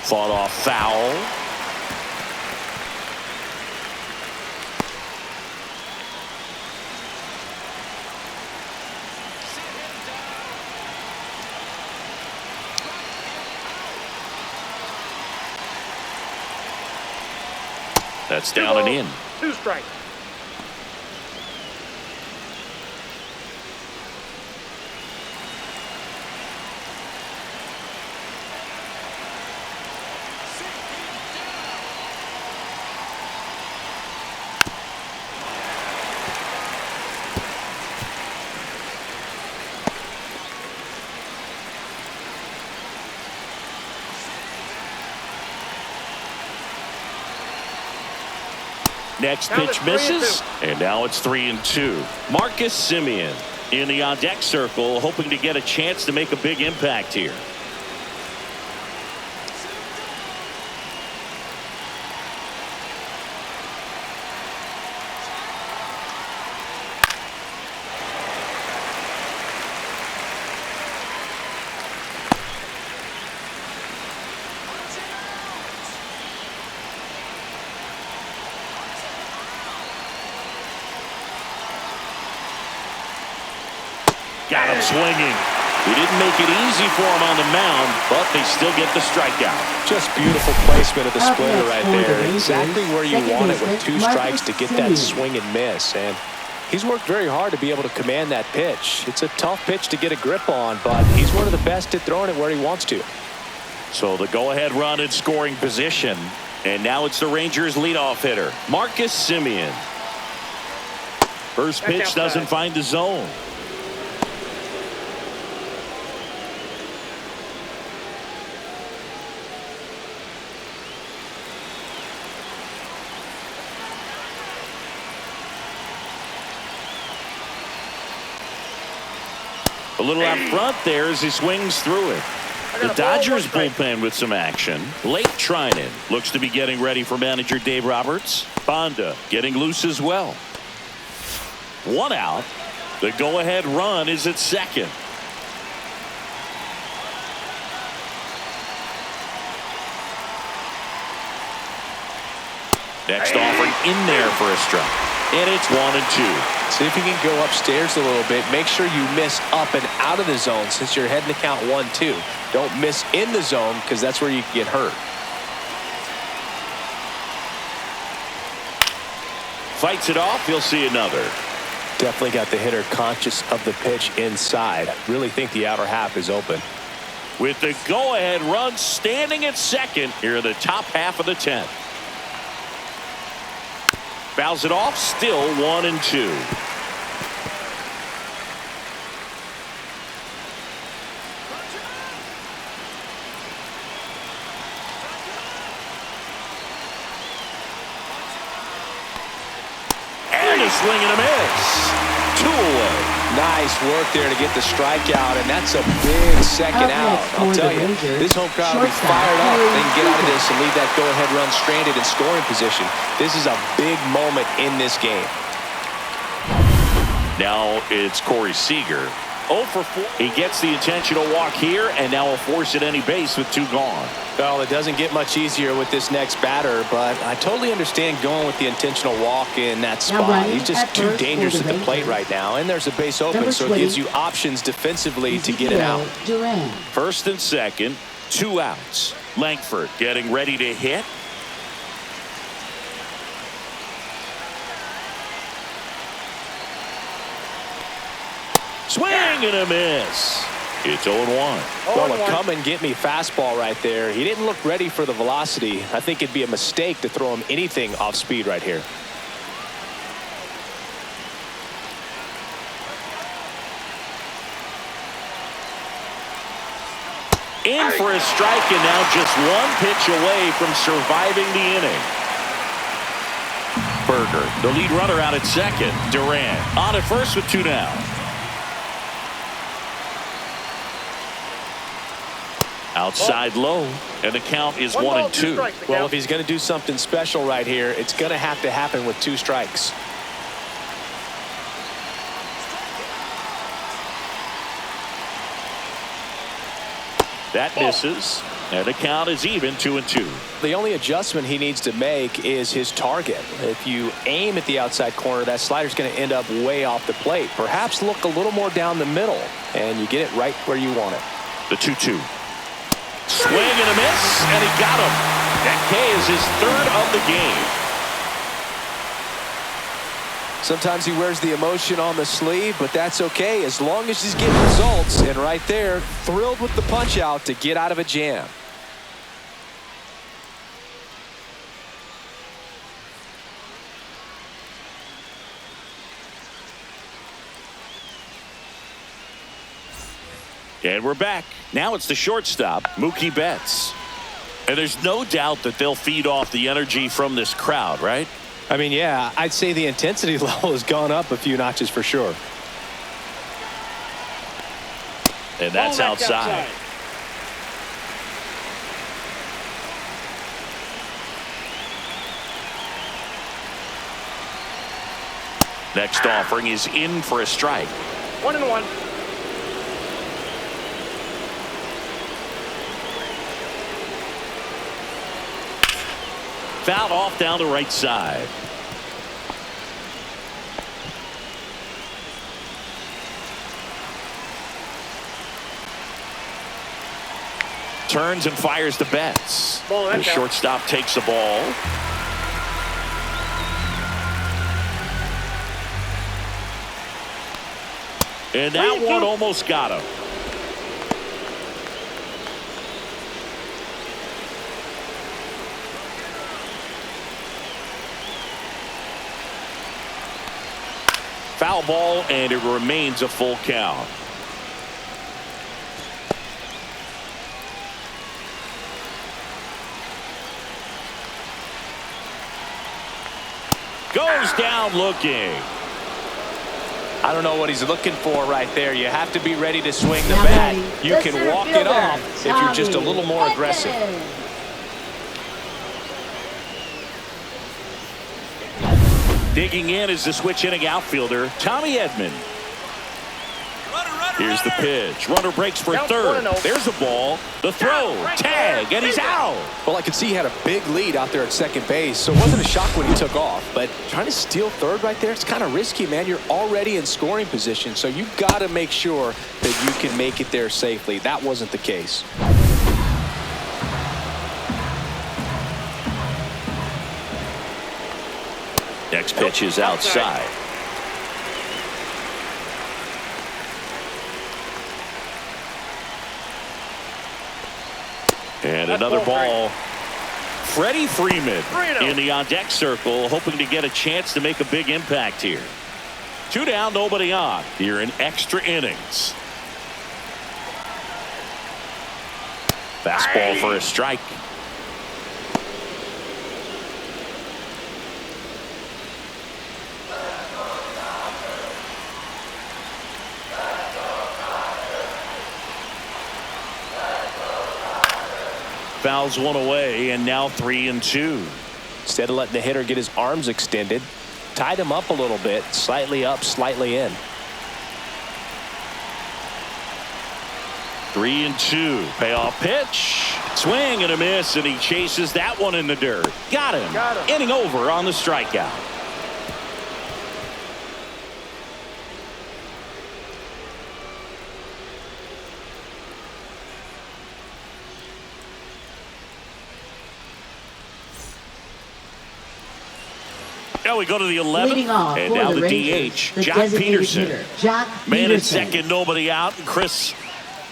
Speaker 1: Fought off foul. That's down and in.
Speaker 5: 2 strikes.
Speaker 1: Next
Speaker 5: Now
Speaker 1: pitch
Speaker 5: it's 3-2.
Speaker 1: misses, and now it's 3-2. Marcus Simeon in the on-deck circle, hoping to get a chance to make a big impact here. Got him swinging. He didn't make it easy for him on the mound, but they still get the strikeout.
Speaker 2: Just beautiful placement of the
Speaker 3: Up
Speaker 2: splitter
Speaker 3: next
Speaker 2: right
Speaker 3: for the
Speaker 2: there.
Speaker 3: Rangers,
Speaker 2: Exactly where you
Speaker 3: second
Speaker 2: want it with
Speaker 3: baseman,
Speaker 2: 2 strikes to
Speaker 3: Marcus
Speaker 2: get that
Speaker 3: Semien.
Speaker 2: swing and miss. And he's worked very hard to be able to command that pitch. It's a tough pitch to get a grip on, but he's one of the best at throwing it where he wants to.
Speaker 1: So the go-ahead run in scoring position. And now it's the Rangers leadoff hitter, Marcus Semien. First pitch doesn't find the zone. A little out front there as he swings through it. The Dodgers bullpen with some action. Blake Trinan looks to be getting ready for manager Dave Roberts. Bonda getting loose as well. 1 out. The go-ahead run is at second. Next offering in there for a strike. And it's 1-2.
Speaker 2: See if you can go upstairs a little bit. Make sure you miss up and out of the zone since you're heading to count 1-2. Don't miss in the zone because that's where you can get hurt.
Speaker 1: Fights it off. He'll see another.
Speaker 2: Definitely got the hitter conscious of the pitch inside. I really think the outer half is open.
Speaker 1: With the go-ahead run standing at second here in the top half of the 10th. Fouls it off, still 1-2. And a swing and a miss. 2 away.
Speaker 2: Nice work there to get the strikeout, and that's a big second
Speaker 3: Up
Speaker 2: out.
Speaker 3: next
Speaker 2: I'll
Speaker 3: for
Speaker 2: tell
Speaker 3: the
Speaker 2: you,
Speaker 3: Rangers,
Speaker 2: this home crowd will be
Speaker 3: shortstop,
Speaker 2: fired up. They can get out of
Speaker 3: Corey
Speaker 2: this and leave that go-ahead run stranded in scoring position. This is a big moment in this game.
Speaker 1: Now it's Corey Seager. 0 for 4. He gets the intentional walk here and now will force at any base with 2 gone.
Speaker 2: Well, it doesn't get much easier with this next batter, but I totally understand going with the intentional walk in that spot.
Speaker 3: running
Speaker 2: He's just
Speaker 3: at
Speaker 2: too
Speaker 3: first for
Speaker 2: dangerous
Speaker 3: the
Speaker 2: at the plate
Speaker 3: Rangers.
Speaker 2: right now, and there's a base open,
Speaker 3: Number
Speaker 2: so it gives
Speaker 3: 20,
Speaker 2: you options defensively to get it out.
Speaker 3: Duran.
Speaker 1: First and second, 2 outs. Langford getting ready to hit. Swing and a miss. It's 0-1.
Speaker 2: Well, a come and get me fastball right there. He didn't look ready for the velocity. I think it'd be a mistake to throw him anything off speed right here.
Speaker 1: In for a strike, and now just 1 pitch away from surviving the inning. Berger, the lead runner, out at second. Duran on at first with 2 down. Outside low, and the count is 1-2.
Speaker 2: Well, if he's going to do something special right here, it's going to have to happen with 2 strikes.
Speaker 1: That misses, and the count is even 2-2.
Speaker 2: The only adjustment he needs to make is his target. If you aim at the outside corner, that slider's going to end up way off the plate. Perhaps look a little more down the middle, and you get it right where you want it.
Speaker 1: The 2-2. Swing and a miss, and he got him. That K is his 3rd of the game.
Speaker 2: Sometimes he wears the emotion on the sleeve, but that's okay as long as he's getting results. And right there, thrilled with the punch out to get out of a jam.
Speaker 1: And we're back. Now it's the shortstop, Mookie Betts. And there's no doubt that they'll feed off the energy from this crowd, right?
Speaker 2: I mean, yeah, I'd say the intensity level has gone up a few notches for sure.
Speaker 1: And that's outside. Next offering is in for a strike.
Speaker 5: 1-1.
Speaker 1: Fouled off down the right side. turns and fires the bets.
Speaker 5: Ball,
Speaker 1: The
Speaker 5: that's out.
Speaker 1: shortstop takes the ball. And that one almost got him. Foul ball, and it remains a full count. Goes down looking.
Speaker 2: I don't know what he's looking for right there. You have to be ready to swing the
Speaker 3: Now
Speaker 2: bat.
Speaker 3: batting,
Speaker 2: You
Speaker 3: the
Speaker 2: can
Speaker 3: center
Speaker 2: walk it
Speaker 3: fielder,
Speaker 2: off if you're just a little more
Speaker 3: Tommy
Speaker 2: aggressive.
Speaker 3: Edman.
Speaker 1: Digging in is the switch inning outfielder, Tommy Edman. Here's the pitch. Runner breaks for
Speaker 5: Down
Speaker 1: third.
Speaker 5: 1-0.
Speaker 1: There's a ball. The throw. Tag. And he's out.
Speaker 2: Well, I could see he had a big lead out there at second base, so it wasn't a shock when he took off. But trying to steal third right there, it's kind of risky, man. You're already in scoring position, so you've got to make sure that you can make it there safely. That wasn't the case.
Speaker 1: Next pitch is outside. And another ball. Freddie Freeman in the on-deck circle, hoping to get a chance to make a big impact here. 2 down, nobody on. Here in extra innings. Fastball for a strike. Fouls one away, and now 3-2.
Speaker 2: Instead of letting the hitter get his arms extended, tied him up a little bit, slightly up, slightly in.
Speaker 1: 3-2. Payoff pitch. Swing and a miss, and he chases that one in the dirt. Got him. Inning over on the strikeout. Now we go to the 11th,
Speaker 3: Leading off
Speaker 1: and
Speaker 3: for
Speaker 1: now
Speaker 3: the
Speaker 1: the
Speaker 3: Rangers,
Speaker 1: DH,
Speaker 3: the
Speaker 1: Jock
Speaker 3: designated
Speaker 1: Peterson.
Speaker 3: hitter, Jock
Speaker 1: Man in
Speaker 3: Peterson.
Speaker 1: second, nobody out. And Chris,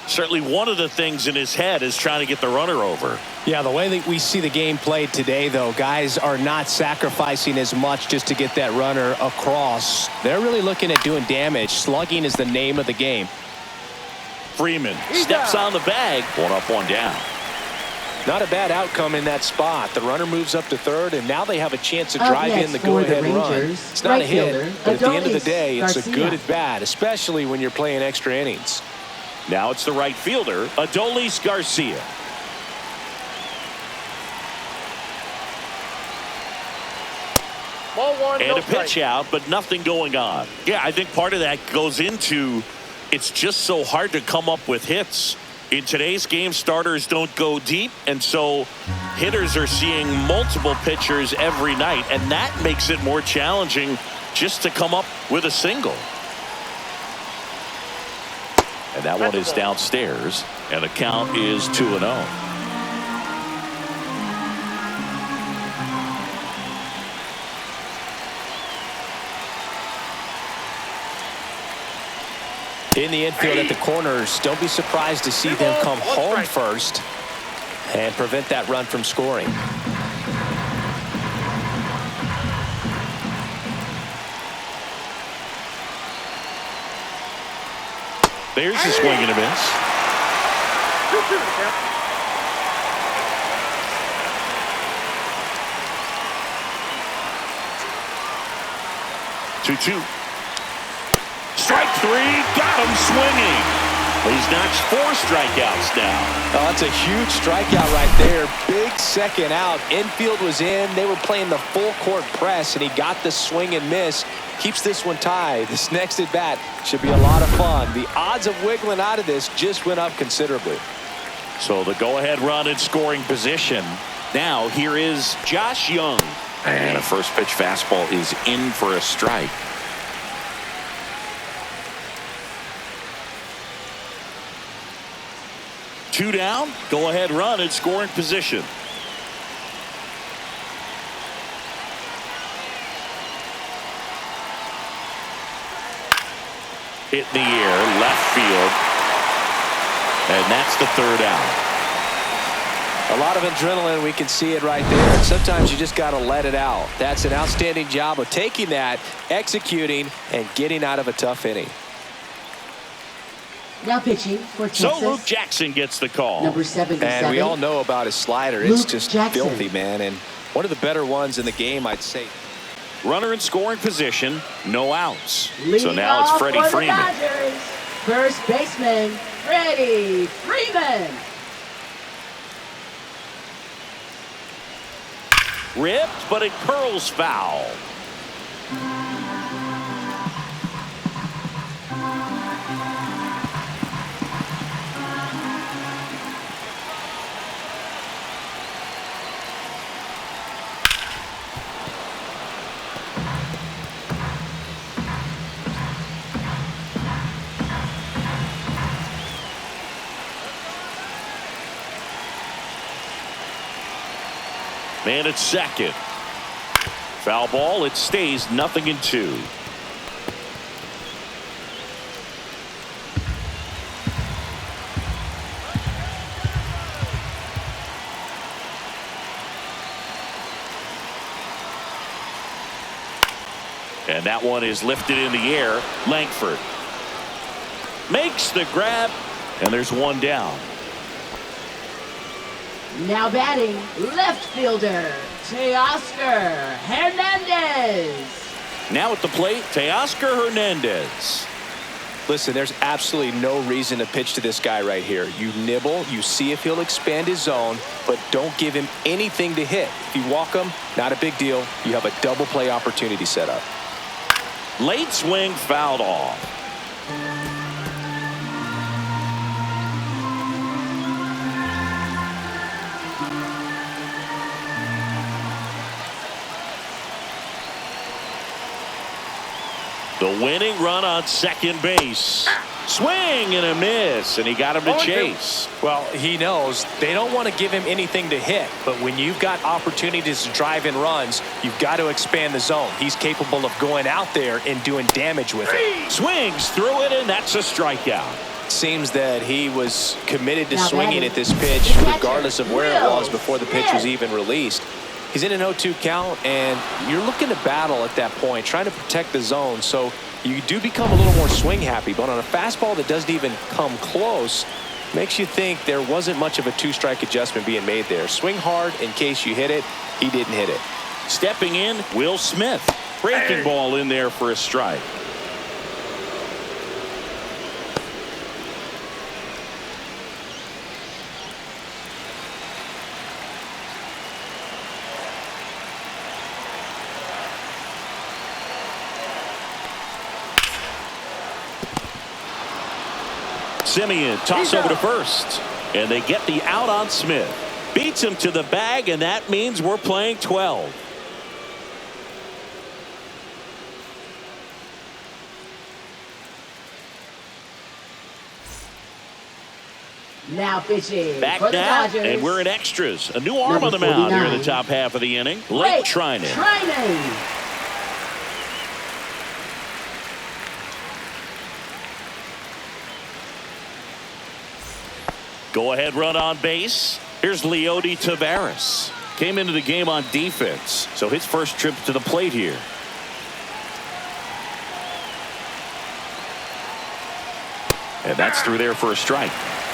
Speaker 1: certainly one of the things in his head is trying to get the runner over.
Speaker 2: Yeah, the way that we see the game played today, though, guys are not sacrificing as much just to get that runner across. They're really looking at doing damage. Slugging is the name of the game.
Speaker 1: Freeman steps on the bag. 1 up, 1 down.
Speaker 2: Not a bad outcome in that spot. The runner moves up to third, and now they have a chance to
Speaker 3: Up
Speaker 2: drive
Speaker 3: next
Speaker 2: in the
Speaker 3: for the
Speaker 2: go-ahead run.
Speaker 3: Rangers,
Speaker 2: It's not a
Speaker 3: right
Speaker 2: hit,
Speaker 3: fielder,
Speaker 2: but at the end of the
Speaker 3: Adolis
Speaker 2: day, it's a
Speaker 3: Garcia.
Speaker 2: good at-bat, especially when you're playing extra innings.
Speaker 1: Now it's the right fielder, Adolis Garcia.
Speaker 5: Ball one,
Speaker 1: And
Speaker 5: no
Speaker 1: a pitch
Speaker 5: strike.
Speaker 1: out, but nothing going on. Yeah, I think part of that goes into it's just so hard to come up with hits. In today's game, starters don't go deep, and so hitters are seeing multiple pitchers every night, and that makes it more challenging just to come up with a single. And that one is downstairs, and the count is 2-0.
Speaker 2: In the infield at the corners, don't be surprised to see them come home first and prevent that run from scoring.
Speaker 1: There's the swing and a miss.
Speaker 5: 2-2 the count.
Speaker 1: Two. Strike 3, got him swinging. He's notched 4 strikeouts now.
Speaker 2: Oh, that's a huge strikeout right there. Big second out. Infield was in. They were playing the full court press, and he got the swing and miss. Keeps this one tied. This next at bat should be a lot of fun. The odds of wiggling out of this just went up considerably.
Speaker 1: So the go-ahead run in scoring position. Now here is Josh Young. And a first pitch fastball is in for a strike. 2 down. Go ahead run in scoring position. Hit in the air, left field. And that's the 3rd out.
Speaker 2: A lot of adrenaline, we can see it right there. And sometimes you just got to let it out. That's an outstanding job of taking that, executing, and getting out of a tough inning.
Speaker 3: Now pitching for Texas.
Speaker 1: So Luke Jackson gets the call.
Speaker 3: Number 77.
Speaker 2: And we all know about his slider. It's
Speaker 3: Luke
Speaker 2: just
Speaker 3: Jackson.
Speaker 2: filthy, man. And one of the better ones in the game, I'd say.
Speaker 1: Runner in scoring position, no outs.
Speaker 3: Leading
Speaker 1: So now it's
Speaker 3: off
Speaker 1: Freddie
Speaker 3: for the
Speaker 1: Freeman.
Speaker 3: Dodgers, first baseman, Freddie Freeman.
Speaker 1: Ripped, but it curls foul. Man at second. Foul ball. It stays 0-2. And that one is lifted in the air. Langford makes the grab, and there's 1 down.
Speaker 3: Now batting, left fielder, Teoscar Hernandez.
Speaker 1: Now at the plate, Teoscar Hernandez.
Speaker 2: Listen, there's absolutely no reason to pitch to this guy right here. You nibble, you see if he'll expand his zone, but don't give him anything to hit. If you walk him, not a big deal. You have a double play opportunity set up.
Speaker 1: Late swing fouled off. The winning run on second base. Swing and a miss, and he got him to chase.
Speaker 2: Well, he knows they don't want to give him anything to hit, but when you've got opportunities to drive in runs, you've got to expand the zone. He's capable of going out there and doing damage with it.
Speaker 1: Swings through it, and that's a strikeout.
Speaker 2: Seems that he was committed to
Speaker 3: Now
Speaker 2: swinging
Speaker 3: batting,
Speaker 2: at this pitch,
Speaker 3: the catcher,
Speaker 2: regardless of where it was before the pitch was
Speaker 3: Smith.
Speaker 2: even released. He's in an 0-2 count, and you're looking to battle at that point, trying to protect the zone. So you do become a little more swing happy, but on a fastball that doesn't even come close, makes you think there wasn't much of a 2-strike adjustment being made there. Swing hard in case you hit it. He didn't hit it.
Speaker 1: Stepping in, Will Smith. Breaking ball in there for a strike. Simeon toss over to first, and they get the out on Smith. Beats him to the bag, and that means we're playing 12.
Speaker 3: Now pitching
Speaker 1: Back
Speaker 3: for the
Speaker 1: now,
Speaker 3: Dodgers.
Speaker 1: and we're in extras. A new arm
Speaker 3: Number
Speaker 1: on the mound here in the
Speaker 3: 49.
Speaker 1: top half of the inning. Blake Trinan.
Speaker 3: Trinan.
Speaker 1: Go ahead run on base. Here's Leody Taveras. Came into the game on defense, so his first trip to the plate here. And that's through there for a strike.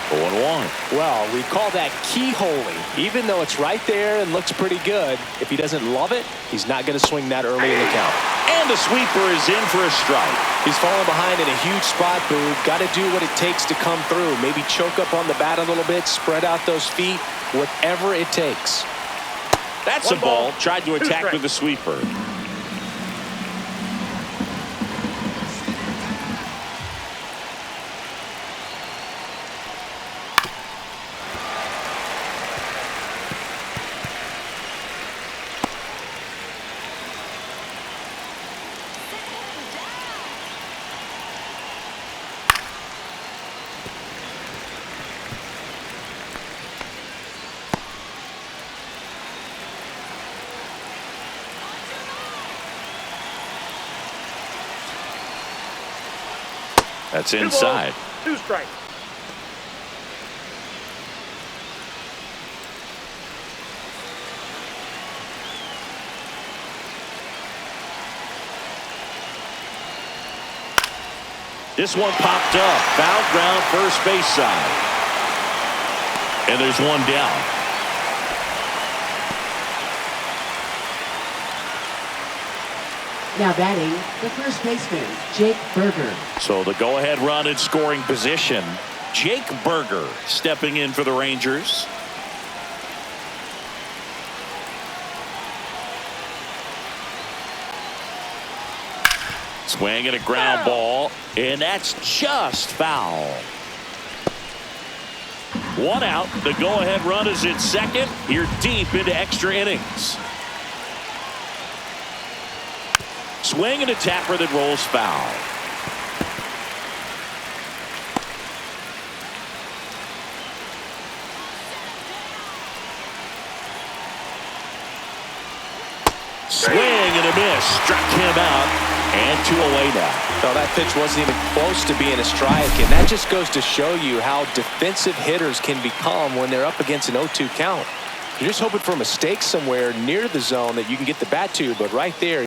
Speaker 1: 0-1.
Speaker 2: Well, we call that keyholing. Even though it's right there and looks pretty good, if he doesn't love it, he's not going to swing that early in the count.
Speaker 1: And the sweeper is in for a strike.
Speaker 2: He's falling behind in a huge spot, Boo. Got to do what it takes to come through. Maybe choke up on the bat a little bit, spread out those feet, whatever it takes.
Speaker 1: That's a ball. Tried to attack with the sweeper. That's
Speaker 5: 2 balls,
Speaker 1: inside.
Speaker 5: 2 strikes.
Speaker 1: This one popped up. Foul ground, first base side. And there's one down.
Speaker 3: Now batting, the first baseman, Jake Berger.
Speaker 1: So the go-ahead run in scoring position. Jake Berger stepping in for the Rangers. Swing and a ground ball, and that's just foul. 1 out. The go-ahead run is in second. You're deep into extra innings. Swing and a tapper that rolls foul. Swing and a miss. Struck him out. And 2 away now.
Speaker 2: No, that pitch wasn't even close to being a strike, and that just goes to show you how defensive hitters can become when they're up against an 0-2 count. You're just hoping for a mistake somewhere near the zone that you can get the bat to, but right there